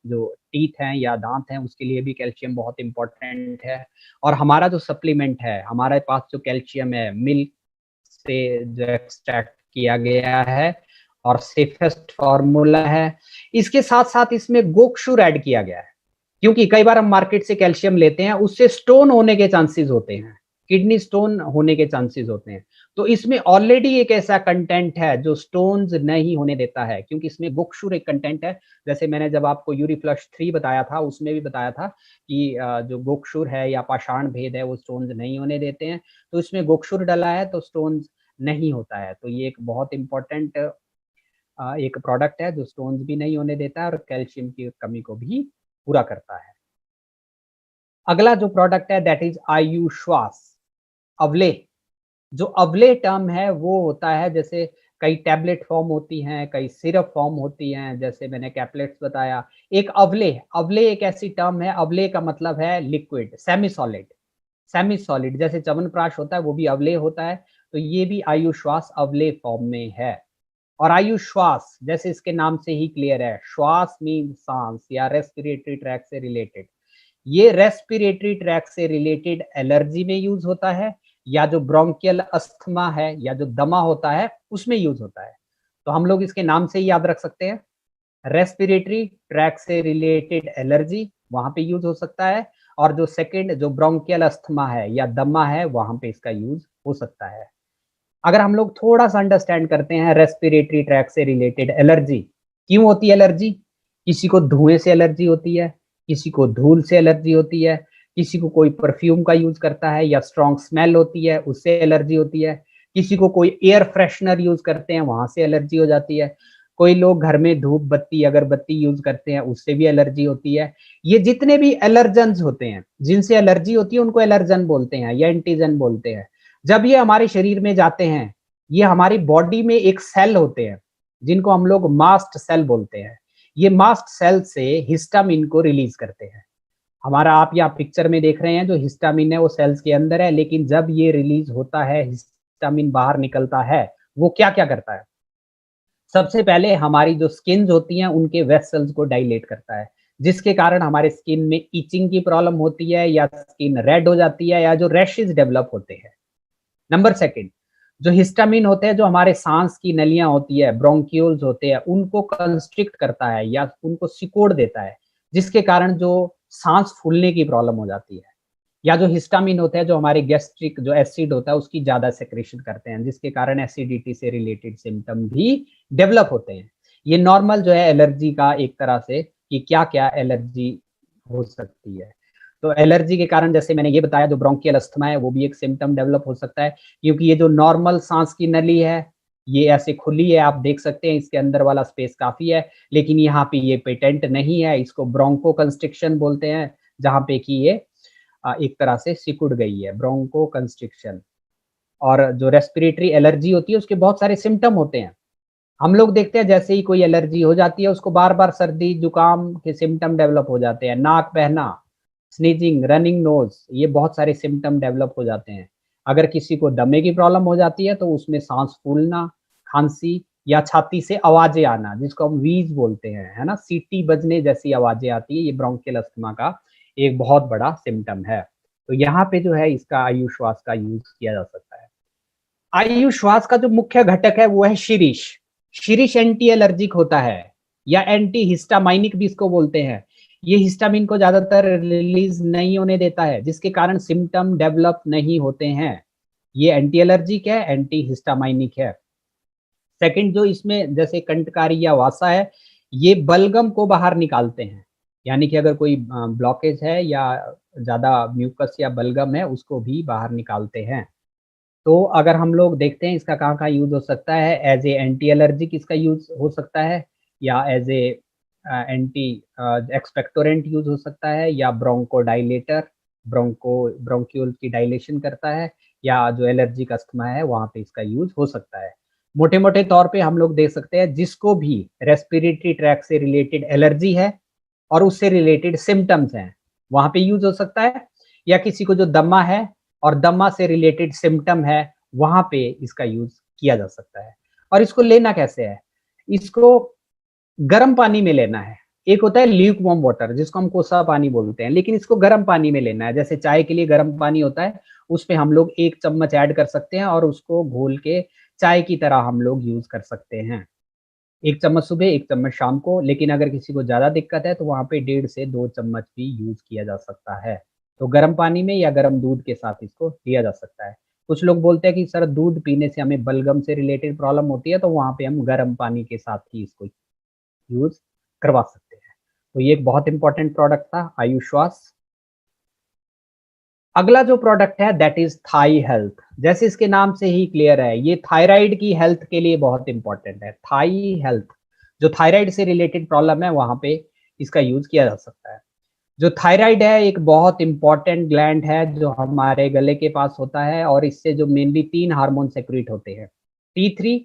जो टीथ हैं या दांत हैं उसके लिए भी कैल्शियम बहुत इंपॉर्टेंट है। और हमारा जो सप्लीमेंट है, हमारे पास जो कैल्शियम है मिल्क से जो एक्सट्रैक्ट किया गया है और सेफेस्ट फार्मूला है। इसके साथ साथ इसमें गोक्षुर ऐड किया गया है, क्योंकि कई बार हम मार्केट से कैल्शियम लेते हैं, उससे स्टोन होने के चांसेस होते हैं, किडनी स्टोन होने के चांसेस होते हैं। तो इसमें ऑलरेडी एक ऐसा कंटेंट है जो स्टोन्स नहीं होने देता है, क्योंकि इसमें गोक्षुर एक कंटेंट है। जैसे मैंने जब आपको यूरिफ्लश 3 बताया था, उसमें भी बताया था कि जो गोक्षुर है या पाषाण भेद है वो स्टोन्स नहीं होने देते हैं। तो इसमें गोक्षुर डला है तो स्टोन्स नहीं होता है। तो ये एक बहुत इंपॉर्टेंट एक प्रोडक्ट है जो स्टोन्स भी नहीं होने देता है और कैल्शियम की कमी को भी पूरा करता है। अगला जो प्रोडक्ट है दैट इज आयुश्वास अवले। जो अवले टर्म है वो होता है, जैसे कई टैबलेट फॉर्म होती हैं, कई सिरप फॉर्म होती हैं, जैसे मैंने कैप्लेट्स बताया। एक अवले, अवले एक ऐसी टर्म है, अवले का मतलब है liquid, semi solid. Semi solid जैसे च्यवनप्राश होता है वो भी अवले होता है। तो ये भी आयुश्वास अवले फॉर्म में है। और आयुश्वास जैसे इसके नाम से ही क्लियर है, श्वास मीन सांस या रेस्पिरेटरी ट्रैक से रिलेटेड। ये रेस्पिरेटरी ट्रैक से रिलेटेड एलर्जी में यूज होता है, या जो ब्रोंकियल अस्थमा है या जो दमा होता है उसमें यूज होता है। तो हम लोग इसके नाम से ही याद रख सकते हैं, रेस्पिरेटरी ट्रैक से रिलेटेड एलर्जी वहां पे यूज हो सकता है, और जो सेकंड जो ब्रोंकियल अस्थमा है या दमा है वहां पे इसका यूज हो सकता है। अगर हम लोग थोड़ा सा अंडरस्टैंड करते हैं रेस्पिरेटरी ट्रैक से रिलेटेड एलर्जी क्यों होती है। एलर्जी किसी को धुएं से एलर्जी होती है, किसी को धूल से एलर्जी होती है, किसी को कोई परफ्यूम का यूज करता है या स्ट्रॉन्ग स्मेल होती है उससे एलर्जी होती है, किसी को कोई एयर फ्रेशनर यूज करते हैं वहां से एलर्जी हो जाती है, कोई लोग घर में धूप बत्ती अगरबत्ती यूज करते हैं उससे भी एलर्जी होती है। ये जितने भी एलर्जेंस होते हैं, जिनसे एलर्जी होती है उनको एलर्जन बोलते हैं या एंटीजन बोलते हैं। जब ये हमारे शरीर में जाते हैं, ये हमारी बॉडी में एक सेल होते हैं जिनको हम लोग मास्ट सेल बोलते हैं। ये मास्ट सेल से हिस्टामिन को रिलीज करते हैं। हमारा आप यहाँ पिक्चर में देख रहे हैं जो हिस्टामिन है वो सेल्स के अंदर है, लेकिन जब ये रिलीज होता है, हिस्टामिन बाहर निकलता है, वो क्या क्या करता है। सबसे पहले हमारी जो स्किन होती हैं उनके वेसल्स को डायलेट करता है, जिसके कारण हमारे स्किन में इचिंग की प्रॉब्लम होती है या स्किन रेड हो जाती है या जो रैशेज डेवलप होते हैं। नंबर सेकंड, जो हिस्टामिन होते हैं जो हमारे सांस की नलियां होती है, ब्रोंक्यूल्स होते हैं, उनको कंस्ट्रिक्ट करता है या उनको सिकोड़ देता है, जिसके कारण जो सांस फूलने की प्रॉब्लम हो जाती है। या जो हिस्टामिन होता है जो हमारे गैस्ट्रिक जो एसिड होता है उसकी ज्यादा सेक्रेशन करते हैं, जिसके कारण एसिडिटी से रिलेटेड सिम्टम भी डेवलप होते हैं। ये नॉर्मल जो है एलर्जी का एक तरह से कि क्या क्या एलर्जी हो सकती है। तो एलर्जी के कारण जैसे मैंने ये बताया जो ब्रोंकियल अस्थमा है वो भी एक सिम्टम डेवलप हो सकता है, क्योंकि ये जो नॉर्मल सांस की नली है ये ऐसे खुली है, आप देख सकते हैं इसके अंदर वाला स्पेस काफी है, लेकिन यहाँ पे ये पेटेंट नहीं है, इसको ब्रोंको कंस्ट्रिक्शन बोलते हैं, जहाँ पे कि ये एक तरह से सिकुड़ गई है, ब्रोंको कंस्ट्रिक्शन। और जो रेस्पिरेटरी एलर्जी होती है उसके बहुत सारे सिम्टम होते हैं। हम लोग देखते हैं जैसे ही कोई एलर्जी हो जाती है उसको बार बार सर्दी जुकाम के सिम्टम डेवलप हो जाते हैं, नाक बहना, स्नीजिंग, रनिंग नोज, ये बहुत सारे सिम्टम डेवलप हो जाते हैं। अगर किसी को दमे की प्रॉब्लम हो जाती है तो उसमें सांस फूलना, खांसी या छाती से आवाजें आना, जिसको हम वीज बोलते हैं, है ना, सीटी बजने जैसी आवाजें आती है, ये ब्रोंकियल अस्थमा का एक बहुत बड़ा सिम्टम है। तो यहाँ पे जो है इसका आयु श्वास का यूज किया जा सकता है। आयु श्वास का जो मुख्य घटक है वो है शिरीष। शिरीष एंटी एलर्जिक होता है या एंटी हिस्टामाइनिक भी इसको बोलते हैं। ये हिस्टामिन को ज्यादातर रिलीज नहीं होने देता है, जिसके कारण सिम्टम डेवलप नहीं होते हैं। ये एंटी एलर्जिक है, एंटी हिस्टामाइनिक है। सेकंड जो इसमें जैसे कंटकारी या वासा है, ये बलगम को बाहर निकालते हैं। यानी कि अगर कोई ब्लॉकेज है या ज्यादा म्यूकस या बलगम है, उसको भी बाहर निकालते हैं। तो अगर हम लोग देखते हैं इसका कहाँ-कहाँ यूज़ हो सकता है, एज़ ए एंटी एलर्जिक इसका यूज़ हो सकता है, या as a anti expectorant use हो सकता है, या ब्रोंकोडायलेटर, ब्रोंक्यूल की डायलेशन करता है, या जो एलर्जिक अस्थमा है वहाँ पे इसका यूज़ हो सकता है। मोटे-मोटे तौर पे हम लोग देख सकते हैं जिसको भी रेस्पिरेटरी ट्रैक से रिलेटेड एलर्जी है और उससे रिलेटेड सिम्पटम्स हैं, वहाँ पे यूज़ हो सकता है, या किसी को जो दमा है और दमा से रिलेटेड सिम्पटम है, वहाँ पे इसका यूज़ किया जा सकता है। और इसको लेना कैसे है? इसको गर्म पानी में लेना है। एक होता है ल्यूक वार्म वाटर, जिसको हम कोसा पानी बोलते हैं, लेकिन इसको गर्म पानी में लेना है। जैसे चाय के लिए गर्म पानी होता है, उसमें हम लोग 1 चम्मच ऐड कर सकते हैं और उसको घोल के चाय की तरह हम लोग यूज़ कर सकते हैं। 1 चम्मच सुबह, 1 चम्मच शाम को, लेकिन अगर किसी को ज़्यादा दिक्कत है तो वहाँ पे 1.5 से 2 चम्मच भी यूज़ किया जा सकता है। तो गर्म पानी में या गर्म दूध के साथ इसको लिया जा सकता है। कुछ लोग बोलते हैं कि सर दूध पीने से हमें बलगम से रिलेटेड प्रॉब्लम होती है, तो वहाँ पे हम गर्म पानी के साथ ही इसको यूज़ करवा सकते हैं। तो ये एक बहुत इंपॉर्टेंट प्रोडक्ट था आयुश्वास। अगला जो प्रोडक्ट है दैट इज थाई हेल्थ। जैसे इसके नाम से ही क्लियर है, ये थायराइड की हेल्थ के लिए बहुत इंपॉर्टेंट है। थाई हेल्थ, जो थायराइड से रिलेटेड प्रॉब्लम है वहां पे इसका यूज किया जा सकता है। जो थायराइड है एक बहुत इंपॉर्टेंट ग्लैंड है जो हमारे गले के पास होता है, और इससे जो मेनली 3 हार्मोन सेक्रेट होते हैं, T3,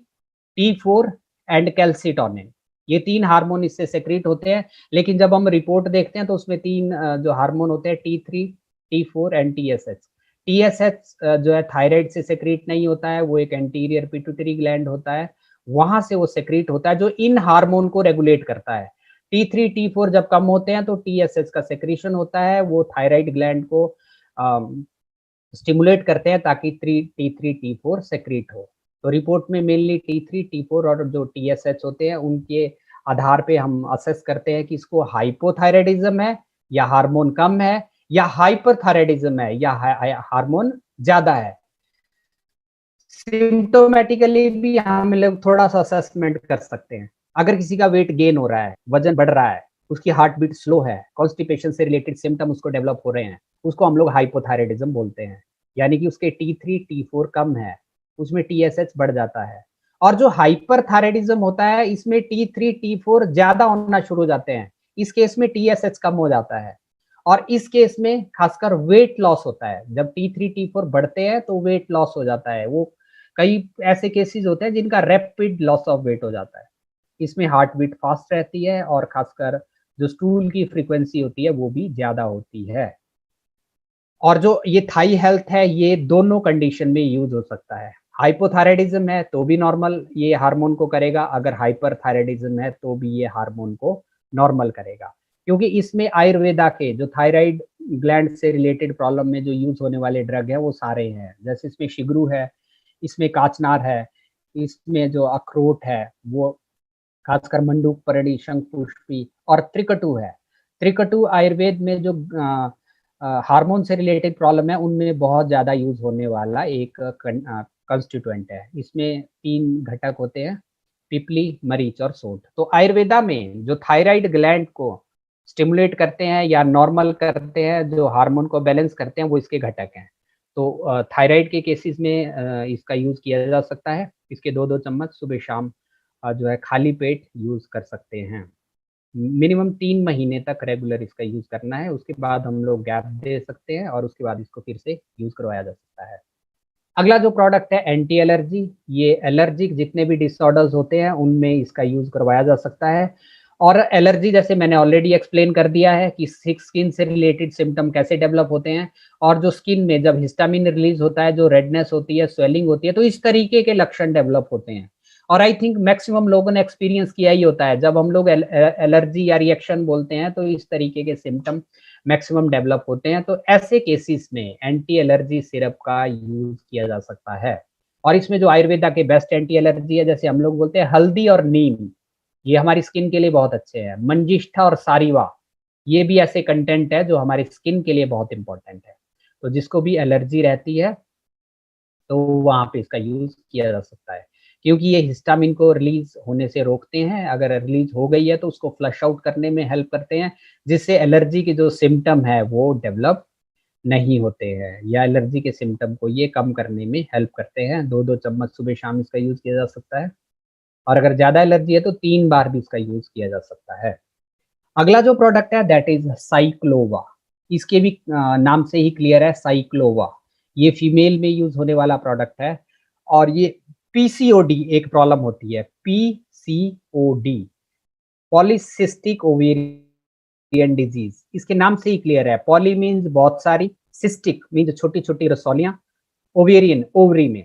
T4 एंड कैल्सिटोनिन। ये 3 हार्मोन इससे सेक्रेट होते हैं, लेकिन जब हम रिपोर्ट देखते हैं तो उसमें 3 जो हार्मोन होते हैं, T3, T4 and TSH। TSH जो है थायराइड से सेक्रेट नहीं होता है, वो एक एंटीरियर पिट्यूटरी ग्लैंड होता है, वहां से वो सेक्रेट होता है जो इन हार्मोन को रेगुलेट करता है। T3, T4 जब कम होते हैं तो TSH का सेक्रेशन होता है, वो थायराइड ग्लैंड को स्टिमुलेट करते हैं ताकि T3, T4 सेक्रेट हो। तो रिपोर्ट में मेनली T3, T4 और जो TSH होते हैं उनके आधार पे हम असेस करते हैं कि इसको हाइपोथायराइडिज्म है या हार्मोन कम है, या हाइपरथायराइडिज्म है या हार्मोन ज्यादा है। सिम्टोमेटिकली भी हम लोग थोड़ा सा असेसमेंट कर सकते हैं। अगर किसी का वेट गेन हो रहा है, वजन बढ़ रहा है, उसकी हार्ट बीट स्लो है, कॉन्स्टिपेशन से रिलेटेड सिम्टम उसको डेवलप हो रहे हैं, उसको हम लोग हाइपोथायराइडिज्म बोलते हैं। यानी कि उसके T3, T4 कम है, उसमें TSH बढ़ जाता है। और जो हाइपरथायराइडिज्म होता है, इसमें T3, T4 ज्यादा होना शुरू हो जाते हैं। इस केस में TSH कम हो जाता है, और इस केस में खासकर वेट लॉस होता है। जब T3, T4 बढ़ते हैं तो वेट लॉस हो जाता है। वो कई ऐसे केसेस होते हैं जिनका रैपिड लॉस ऑफ वेट हो जाता है। इसमें हार्ट बीट फास्ट रहती है और खासकर जो स्टूल की फ्रीक्वेंसी होती है वो भी ज्यादा होती है। और जो ये थाई हेल्थ है, ये दोनों कंडीशन में यूज हो सकता है। हाइपोथायराइडिज्म है तो भी नॉर्मल ये हार्मोन को करेगा, अगर हाइपरथायराइडिज्म है तो भी ये हार्मोन को नॉर्मल करेगा। क्योंकि इसमें आयुर्वेदा के जो थायराइड ग्लैंड से रिलेटेड प्रॉब्लम में जो यूज होने वाले ड्रग है वो सारे हैं। जैसे इसमें शिगरू है, इसमें काचनार है, इसमें जो अखरोट है वो खासकर मंडूक, परड़ी, शंख पुष्पी और त्रिकटु है। त्रिकटु आयुर्वेद में जो हार्मोन से रिलेटेड प्रॉब्लम है उनमें बहुत ज़्यादा यूज़ होने वाला एक कंस्टिट्यूएंट है। इसमें 3 घटक होते हैं, पिपली, मरीच और सोंठ। तो आयुर्वेदा में जो थायराइड ग्लैंड को स्टिमुलेट करते हैं या नॉर्मल करते हैं, जो हार्मोन को बैलेंस करते हैं, वो इसके घटक हैं। तो थायराइड के केसेस में इसका यूज़ किया जा सकता है। इसके 2-2 चम्मच सुबह-शाम जो है खाली पेट यूज़ कर सकते हैं। मिनिमम 3 महीने तक रेगुलर इसका यूज़ करना है, उसके बाद हम लोग गैप दे सकते हैं और उसके बाद इसको फिर से यूज़ करवाया जा सकता है। अगला जो प्रोडक्ट है एंटी एलर्जी, ये एलर्जिक जितने भी डिसऑर्डर्स होते हैं उनमें इसका यूज़ करवाया जा सकता है। और एलर्जी जैसे मैंने ऑलरेडी एक्सप्लेन कर दिया है कि स्किन से रिलेटेड सिम्टम कैसे डेवलप होते हैं, और जो स्किन में जब हिस्टामिन रिलीज होता है, जो रेडनेस होती है, स्वेलिंग होती है, तो इस तरीके के लक्षण डेवलप होते हैं। और आई थिंक मैक्सिमम लोगों ने एक्सपीरियंस किया ही होता है, जब हम लोग एलर्जी या रिएक्शन बोलते हैं तो इस तरीके के सिम्टम मैक्सिमम डेवलप होते हैं। तो ऐसे केसेस में एंटी एलर्जी सिरप का यूज किया जा सकता है। और इसमें जो आयुर्वेदा के बेस्ट एंटी एलर्जी है, जैसे हम लोग बोलते हैं हल्दी और नीम, ये हमारी स्किन के लिए बहुत अच्छे हैं। मंजिष्ठा और सारीवा, ये भी ऐसे कंटेंट है जो हमारी स्किन के लिए बहुत इंपॉर्टेंट है। तो जिसको भी एलर्जी रहती है तो वहाँ पे इसका यूज किया जा सकता है, क्योंकि ये हिस्टामिन को रिलीज होने से रोकते हैं। अगर रिलीज हो गई है तो उसको फ्लश आउट करने में हेल्प करते हैं, जिससे एलर्जी के जो सिम्टम है वो डेवलप नहीं होते हैं, या एलर्जी के सिम्टम को ये कम करने में हेल्प करते हैं। 2-2 चम्मच सुबह शाम इसका यूज किया जा सकता है, और अगर ज्यादा एलर्जी है तो 3 बार भी इसका यूज किया जा सकता है। अगला जो प्रोडक्ट है दैट इज साइक्लोवा। इसके भी नाम से ही क्लियर है, साइक्लोवा। ये फीमेल में यूज होने वाला प्रोडक्ट है, और ये पीसीओडी एक प्रॉब्लम होती है, पीसीओडी, पॉलीसिस्टिक ओवेरियन डिजीज। इसके नाम से ही क्लियर है, पॉली मीन्स बहुत सारी, सिस्टिक मीन्स छोटी छोटी रसौलियां, ओवेरियन ओवरी में।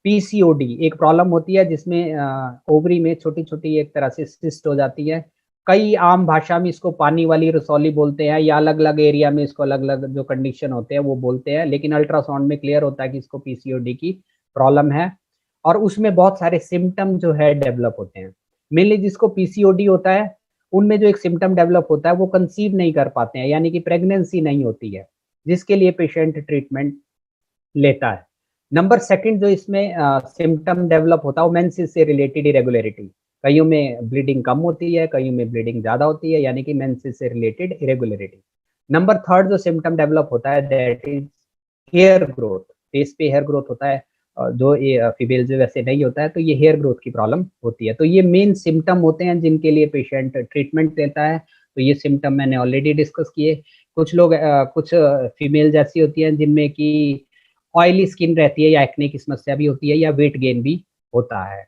पीसीओडी एक प्रॉब्लम होती है जिसमें ओवरी में छोटी छोटी एक तरह से सिस्ट हो जाती है। कई आम भाषा में इसको पानी वाली रसौली बोलते हैं, या अलग अलग एरिया में इसको अलग अलग जो कंडीशन होते हैं वो बोलते हैं, लेकिन अल्ट्रासाउंड में क्लियर होता है कि इसको पीसीओडी की प्रॉब्लम है। और उसमें बहुत सारे सिम्टम जो है डेवलप होते हैं। मेनली जिसको पीसीओडी होता है उनमें जो एक सिम्टम डेवलप होता है वो कंसीव नहीं कर पाते हैं, यानी कि प्रेगनेंसी नहीं होती है, जिसके लिए पेशेंट ट्रीटमेंट लेता है। नंबर सेकंड जो इसमें सिम्टम डेवलप होता है वो मेंसेस से रिलेटेड इरेगुलरिटी। कईयों में ब्लीडिंग कम होती है, कईयों में ब्लीडिंग ज्यादा होती है, यानी कि मेंसेस से रिलेटेड इरेगुलरिटी। नंबर थर्ड जो सिम्टम डेवलप होता है that is here growth. Face पे हेयर ग्रोथ होता है, जो ये फीमेल जो वैसे नहीं होता है, तो ये हेयर ग्रोथ की प्रॉब्लम होती है। तो ये मेन सिम्टम होते हैं जिनके लिए पेशेंट ट्रीटमेंट लेता है। तो ये सिम्टम मैंने ऑलरेडी डिस्कस किए। कुछ लोग कुछ फीमेल जैसी होती हैं जिनमें कि ऑयली स्किन रहती है, या एक्ने की समस्या भी होती है, या वेट गेन भी होता है।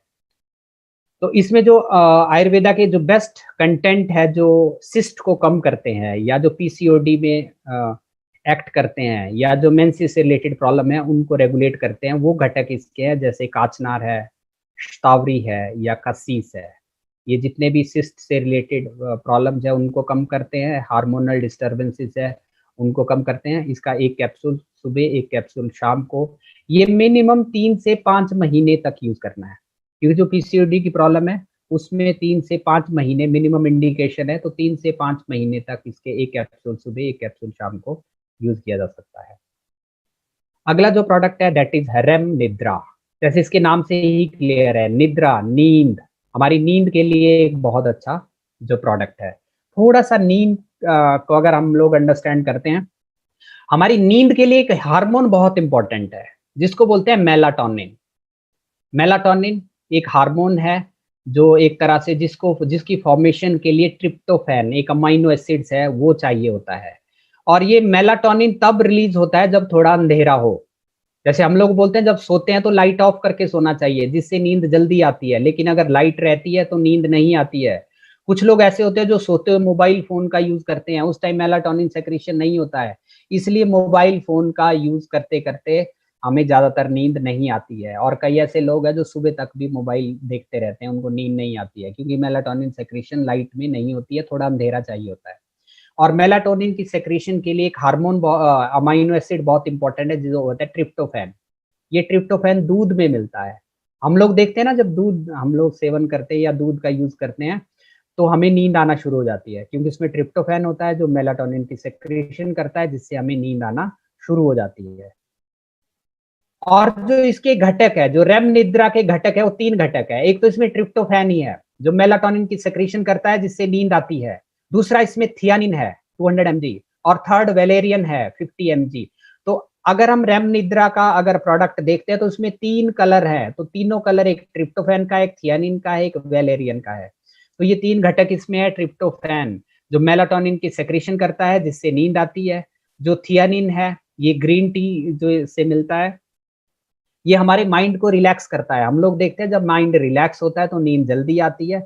तो इसमें जो आयुर्वेदा के जो बेस्ट कंटेंट है जो सिस्ट को कम करते हैं, या जो पीसीओडी में एक्ट करते हैं, या जो मेंसेस से रिलेटेड प्रॉब्लम है उनको रेगुलेट करते हैं, वो घटक इसके हैं, जैसे काचनार है, शतावरी है, या कसीस है। ये जितने भी सिस्ट से रिलेटेड प्रॉब्लम्स है उनको कम करते हैं। हार्मोनल डिस्टर्बेंसेस है उनको कम करते हैं। इसका एक कैप्सूल सुबह, एक कैप्सूल शाम को, ये मिनिमम 3 से 5 महीने तक यूज करना है, क्योंकि जो पीसीओडी की प्रॉब्लम है उसमें 3 से 5 महीने मिनिमम इंडिकेशन है। तो 3 से 5 महीने तक इसके एक कैप्सूल सुबह, एक कैप्सूल शाम को यूज किया जा सकता है। अगला जो प्रोडक्ट है दैट इज रेम निद्रा। जैसे इसके नाम से ही क्लियर है, निद्रा नींद, हमारी नींद के लिए एक बहुत अच्छा जो प्रोडक्ट है। थोड़ा सा नींद को अगर हम लोग अंडरस्टैंड करते हैं, हमारी नींद के लिए एक हार्मोन बहुत इंपॉर्टेंट है जिसको बोलते हैं मेलाटोनिन। मेलाटोनिन एक हार्मोन है जो एक तरह से जिसकी फॉर्मेशन के लिए ट्रिप्टोफैन एक अमाइनो एसिड्स है वो चाहिए होता है। और ये मेलाटोनिन तब रिलीज होता है जब थोड़ा अंधेरा हो। जैसे हम लोग बोलते हैं जब सोते हैं तो लाइट ऑफ करके सोना चाहिए जिससे नींद जल्दी आती है, लेकिन अगर लाइट रहती है तो नींद नहीं आती है। कुछ लोग ऐसे होते हैं जो सोते हुए मोबाइल फोन का यूज करते हैं, उस टाइम मेलाटोनिन सेक्रेशन नहीं होता है, इसलिए मोबाइल फोन का यूज करते करते हमें ज्यादातर नींद नहीं आती है। और कई ऐसे लोग हैं जो सुबह तक भी मोबाइल देखते रहते हैं, उनको नींद नहीं आती है, क्योंकि मेलाटोनिन सेक्रेशन लाइट में नहीं होती है, थोड़ा अंधेरा चाहिए होता है। और मेलाटोनिन की सेक्रेशन के लिए एक हार्मोन अमाइनो एसिड बहुत इंपॉर्टेंट है जो होता है ट्रिप्टोफैन। ये ट्रिप्टोफैन दूध में मिलता है। हम लोग देखते हैं ना, जब दूध हम लोग सेवन करते हैं या दूध का यूज करते हैं तो हमें नींद आना शुरू हो जाती है, क्योंकि इसमें ट्रिप्टोफैन होता है जो मेलाटोनिन की सेक्रेशन करता है, जिससे हमें नींद आना शुरू हो जाती है। और जो इसके घटक है, जो रेम निद्रा के घटक है, वो 3 घटक है। एक तो इसमें ट्रिप्टोफैन ही है जो मेलाटोनिन की सेक्रेशन करता है जिससे नींद आती है। दूसरा इसमें थियानिन है 200 mg, और थर्ड वेलेरियन है 50 mg। तो अगर हम रेम निद्रा का अगर प्रोडक्ट देखते हैं तो उसमें 3 कलर है, तो तीनों कलर एक ट्रिप्टोफैन का, एक थियानिन का है, एक वेलेरियन का है। तो ये 3 घटक इसमें है। ट्रिप्टोफैन जो मेलाटोनिन की सेक्रेशन करता है जिससे नींद आती है। जो थियानिन है ये ग्रीन टी जो इससे मिलता है, ये हमारे माइंड को रिलैक्स करता है। हम लोग देखते हैं जब माइंड रिलैक्स होता है तो नींद जल्दी आती है।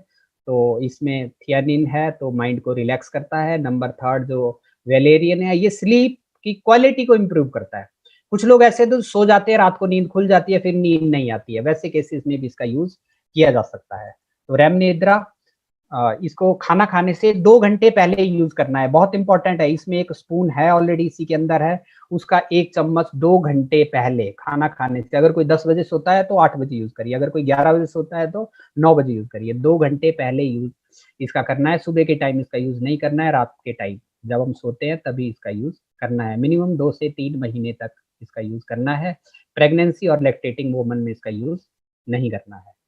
तो इसमें थियानिन है तो माइंड को रिलैक्स करता है। नंबर थर्ड जो वेलेरियन है, ये स्लीप की क्वालिटी को इम्प्रूव करता है। कुछ लोग ऐसे तो सो जाते हैं, रात को नींद खुल जाती है, फिर नींद नहीं आती है, वैसे केसेस में भी इसका यूज किया जा सकता है। तो रैम निद्रा, इसको खाना खाने से 2 घंटे पहले यूज करना है, बहुत इंपॉर्टेंट है। इसमें एक स्पून है ऑलरेडी इसी के अंदर है, उसका 1 चम्मच 2 घंटे पहले खाना खाने से, अगर कोई 10 बजे सोता है तो 8 बजे यूज करिए, अगर कोई 11 बजे सोता है तो 9 बजे यूज करिए। 2 घंटे पहले यूज इसका करना है। सुबह के टाइम इसका यूज नहीं करना है, रात के टाइम जब हम सोते हैं तभी इसका यूज करना है। मिनिमम 2 से 3 महीने तक इसका यूज करना है। प्रेगनेंसी और लैक्टेटिंग वुमन में इसका यूज नहीं करना है।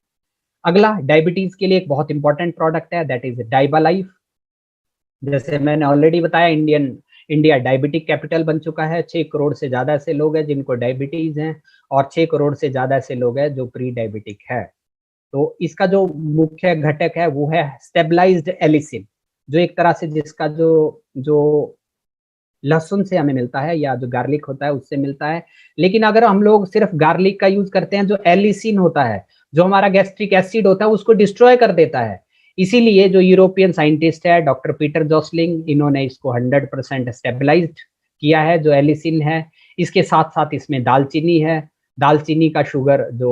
अगला डायबिटीज के लिए एक बहुत इंपॉर्टेंट प्रोडक्ट है, दैट इज डाइबा लाइफ। जैसे मैंने ऑलरेडी बताया, इंडिया डायबिटिक कैपिटल बन चुका है। 6 करोड़ से ज्यादा ऐसे लोग हैं जिनको डायबिटीज हैं, और 6 करोड़ से ज्यादा ऐसे लोग हैं जो प्री डायबिटिक है। तो इसका जो मुख्य घटक है वो है स्टेबलाइज्ड एलिसिन, जो एक तरह से जिसका जो जो लहसुन से हमें मिलता है या जो गार्लिक होता है उससे मिलता है। लेकिन अगर हम लोग सिर्फ गार्लिक का यूज करते हैं, जो एलिसिन होता है, जो हमारा गैस्ट्रिक एसिड होता है, उसको डिस्ट्रॉय कर देता है। इसीलिए जो यूरोपियन साइंटिस्ट है डॉक्टर पीटर जोसलिंग, इन्होंने इसको 100% स्टेबलाइज्ड किया है, जो एलिसिन है। इसके साथ साथ इसमें दालचीनी है। दालचीनी का शुगर जो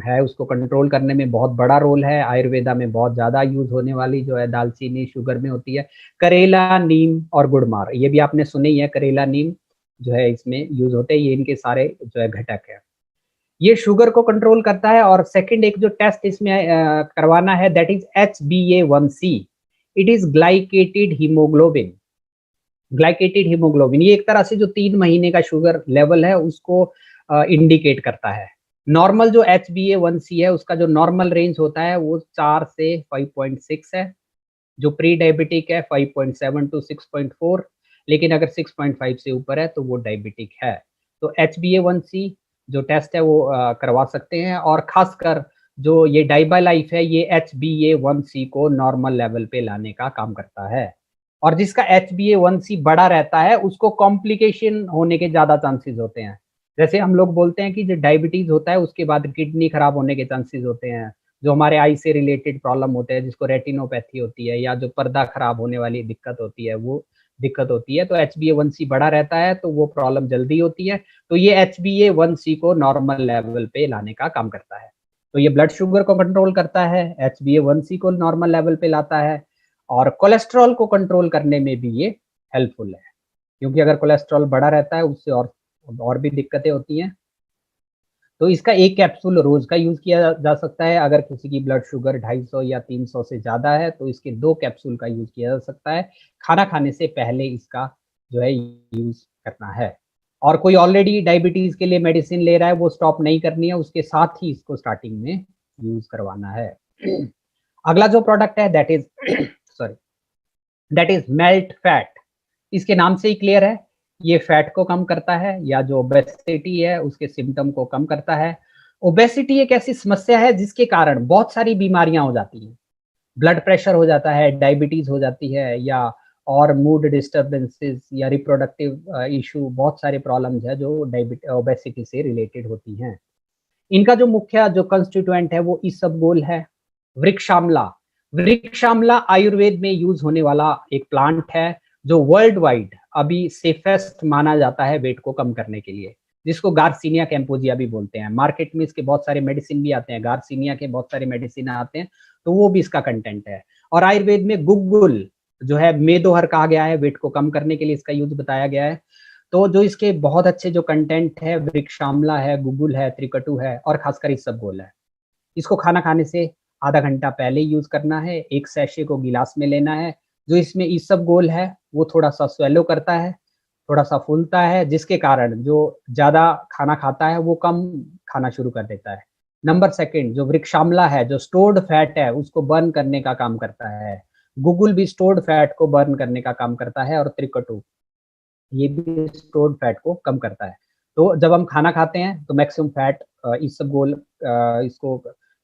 है उसको कंट्रोल करने में बहुत बड़ा रोल है। आयुर्वेदा में बहुत ज्यादा यूज होने वाली जो है दालचीनी शुगर में होती है। करेला, नीम और गुड़मार, ये भी आपने सुने ही है, करेला नीम जो है इसमें यूज होते हैं। ये इनके सारे जो है घटक है, ये शुगर को कंट्रोल करता है। और सेकंड एक जो टेस्ट इसमें करवाना है, that is HbA1c। It is glycated haemoglobin. Glycated haemoglobin ये एक तरह से जो 3 महीने का शुगर लेवल है उसको इंडिकेट करता है। नॉर्मल जो HbA1c है उसका जो नॉर्मल रेंज होता है वो 4 से 5.6 है। जो प्री डायबिटिक है 5.7 टू 6.4, लेकिन अगर 6.5 से ऊपर है तो वो डायबिटिक है। तो HbA1c जो टेस्ट है वो करवा सकते हैं। और खासकर जो ये डाइबा लाइफ है, ये HbA1c को नॉर्मल लेवल पे लाने का काम करता है। और जिसका HbA1c बड़ा रहता है उसको कॉम्प्लिकेशन होने के ज्यादा चांसेस होते हैं। जैसे हम लोग बोलते हैं कि जो डायबिटीज होता है उसके बाद किडनी खराब होने के चांसेस होते हैं, जो हमारे आई से रिलेटेड प्रॉब्लम होते हैं जिसको रेटिनोपैथी होती है, या जो पर्दा खराब होने वाली दिक्कत होती है वो दिक्कत होती है। तो HbA1c बड़ा रहता है तो वो प्रॉब्लम जल्दी होती है। तो ये HbA1c को नॉर्मल लेवल पे लाने का काम करता है। तो ये ब्लड शुगर को कंट्रोल करता है, HbA1c को नॉर्मल लेवल पे लाता है, और कोलेस्ट्रॉल को कंट्रोल करने में भी ये हेल्पफुल है। क्योंकि अगर कोलेस्ट्रॉल बड़ा रहता है उससे और भी दिक्कतें होती हैं। तो इसका एक कैप्सूल रोज का यूज किया जा सकता है। अगर किसी की ब्लड शुगर 250 या 300 से ज्यादा है तो इसके 2 कैप्सूल का यूज किया जा सकता है। खाना खाने से पहले इसका जो है यूज करना है। और कोई ऑलरेडी डायबिटीज के लिए मेडिसिन ले रहा है वो स्टॉप नहीं करनी है, उसके साथ ही इसको स्टार्टिंग में यूज करवाना है। अगला जो प्रोडक्ट है that is sorry that is melt fat. इसके नाम से ही क्लियर है, ये फैट को कम करता है, या जो ओबेसिटी है उसके सिम्टम को कम करता है। ओबेसिटी एक ऐसी समस्या है जिसके कारण बहुत सारी बीमारियां हो जाती हैं। ब्लड प्रेशर हो जाता है, डायबिटीज हो जाती है, या और मूड डिस्टर्बेंसेस या रिप्रोडक्टिव इशू, बहुत सारे प्रॉब्लम्स है जो ओबेसिटी से रिलेटेड होती हैं। इनका जो मुख्य जो कंस्टिट्यूएंट है वो इसबगोल है। वृक्षामला, वृक्षामला आयुर्वेद में यूज होने वाला एक प्लांट है जो वर्ल्ड वाइड अभी सेफेस्ट माना जाता है वेट को कम करने के लिए, जिसको गार्सिनिया कैंपोजिया भी बोलते हैं। मार्केट में इसके बहुत सारे मेडिसिन भी आते हैं, गार्सिनिया के बहुत सारे मेडिसिन आते हैं, तो वो भी इसका कंटेंट है। और आयुर्वेद में गुग्गुल जो है मेदोहर कहा गया है, वेट को कम करने के लिए इसका यूज बताया गया है। तो जो इसके बहुत अच्छे जो कंटेंट है, वृक्षामला है, गुगुल है, त्रिकटु है, और खासकर इसबगोल है। इसको खाना खाने से आधा घंटा पहले यूज करना है। एक सैशे को गिलास में लेना है। जो इसमें इसबगोल है वो थोड़ा सा स्वेलो करता है, थोड़ा सा फूलता है, जिसके कारण जो ज्यादा खाना खाता है वो कम खाना शुरू कर देता है। नंबर सेकंड, जो वृक्षामला है जो स्टोर्ड फैट है उसको बर्न करने का काम करता है। गुगुल भी स्टोर्ड फैट को बर्न करने का काम करता है, और त्रिकटु ये भी स्टोर्ड फैट को कम करता है। तो जब हम खाना खाते हैं तो मैक्सिमम फैट इसबगोल इसको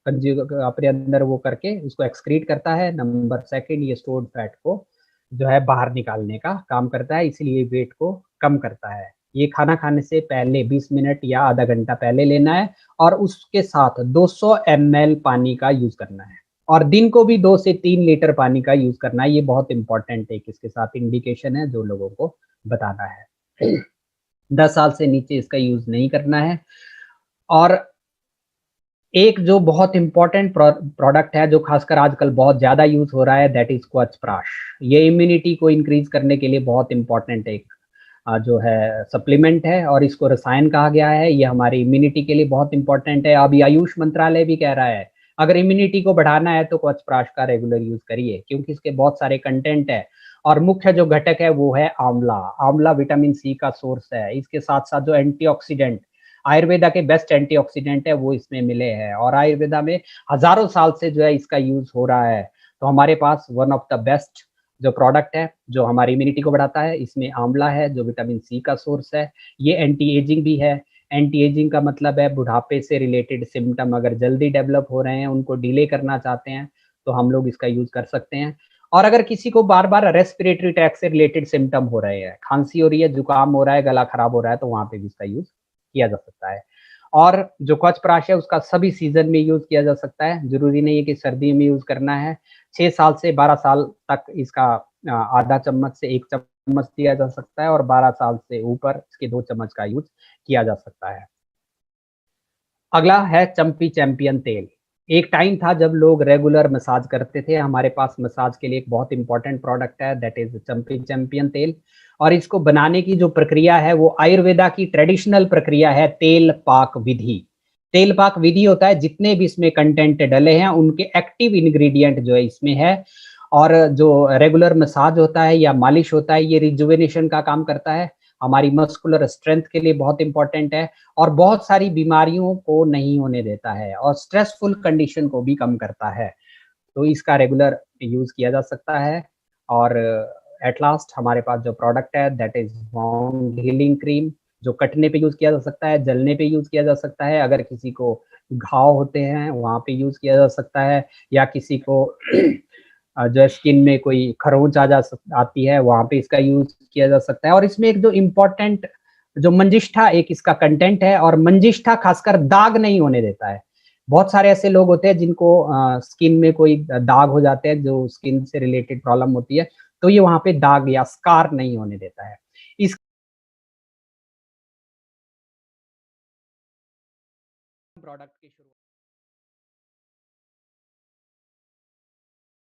अपने अंदर वो करके उसको एक्सक्रीट करता है। नंबर सेकंड, ये स्टोर्ड फैट को जो है बाहर निकालने का काम करता है, इसलिए वेट को कम करता है। ये खाना खाने से पहले 20 मिनट या आधा घंटा पहले लेना है, और उसके साथ 200 ml पानी का यूज करना है। और दिन को भी 2 से 3 लीटर पानी का यूज़ करना है, ये बहुत इम्पोर्टेंट एक इसके साथ इंडिकेशन है जो लोगों को बताना है। 10 साल से नीचे इसका यूज़ नहीं करना है। और एक जो बहुत इम्पोर्टेंट प्रोडक्ट है जो खासकर आजकल बहुत ज़्यादा यूज़ हो रहा है, दैट इज़ क्वचप्राश। ये इम्यूनिटी को इंक्रीज़ करने के लिए बहुत इम्पोर्टेंट एक जो है सप्लीमेंट है और इसको रसायन कहा गया है। ये हमारी इम्यूनिटी के लिए बहुत इम्पोर्टेंट है। अभी आयुष मंत्रालय भी कह रहा है, अगर इम्यूनिटी को बढ़ाना है तो क्वचप्राश का रेगुलर यूज़ करिए, क्योंकि इसके बहुत सारे कंटेंट है और मुख्य जो घटक है वो है आंवला। आंवला विटामिन सी का सोर्स है। इसके साथ-साथ जो एंटीऑक्सीडेंट, आयुर्वेदा के बेस्ट एंटीऑक्सीडेंट है वो इसमें मिले हैं और आयुर्वेदा में हज़ारों साल से जो है इसका यूज़ हो रहा है। तो हमारे पास वन ऑफ द बेस्ट जो प्रोडक्ट है, जो हमारी इम्यूनिटी को बढ़ाता है, इसमें आंवला है जो विटामिन सी का सोर्स है। ये एंटी एजिंग भी है। एंटी एजिंग का मतलब है बुढ़ापे से रिलेटेड सिम्पटम अगर जल्दी डेवलप हो रहे हैं, उनको डिले करना चाहते हैं, तो हम लोग इसका यूज़ कर सकते हैं। और अगर किसी को बार-बार रेस्पिरेटरी ट्रैक से रिलेटेड सिम्पटम हो रहे हैं, खाँसी हो रही है, जुकाम हो रहा है, गला खराब हो रहा है, तो वहाँ पे भी इसका यूज़ किया जा सकता है। और जो क्वचप्राश है उसका सभी सीज़न में यूज़ किया जा सकता है, ज़रूरी नहीं है कि सर्दी में यूज़ करना है। 6 साल से 12 साल तक इसका आधा चम्मच से 1 चम्मच दिया जा सकता है और 12 साल से ऊपर इसके 2 चम्मच का यूज़ किया जा सकता है। अगला है चंपी चैंपियन तेल। एक टाइम था जब लोग रेगुलर मसाज करते थे, हमारे पास मसाज के लिए एक बहुत इम्पोर्टेंट प्रोडक्ट है दैट इज़ चंपी चैंपियन तेल और इसको बनाने की जो प्रक्रिया है वो आयुर्वेदा की ट्रेडिशनल प्रक्रिया है तेल पाक विधि। तेल पाक विधि होता है जितने भी इसमें कंटेंट डले हैं उनके एक्टिव इंग्रीडिएंट जो है इसमें है और जो रेगुलर मसाज होता है या मालिश होता है ये रिजुवेनेशन का काम करता है, हमारी मस्कुलर स्ट्रेंथ के लिए बहुत इम्पोर्टेंट है और बहुत सारी बीमारियों को नहीं होने देता है और स्ट्रेसफुल कंडीशन को भी कम करता है। तो इसका रेगुलर यूज़ किया जा सकता है और एट लास्ट हमारे पास जो प्रोडक्ट है that is wound healing cream जो कटने पे यूज़ किया जा सकता है, जलने पे यूज़ किया जा सकता है, अगर किसी को घाव होते हैं वहाँ पे यूज़ किया जा सकता है या किसी को जो है स्किन में कोई खरोंच आती है वहाँ पे इसका यूज़ किया जा सकता है और इसमें एक जो इम्पोर्टेंट जो मंजिष्ठा एक इसका कंटेंट है और मंजिष्ठा खासकर दाग नहीं होने देता है। बहुत सारे ऐसे लोग होते हैं जिनको स्किन में कोई दाग हो जाते हैं जो स्किन से रिलेटेड प्रॉब्लम होती है, तो ये वहाँ पे दाग या स्कार नहीं होने देता है। इस प्रोडक्ट की शुरुआत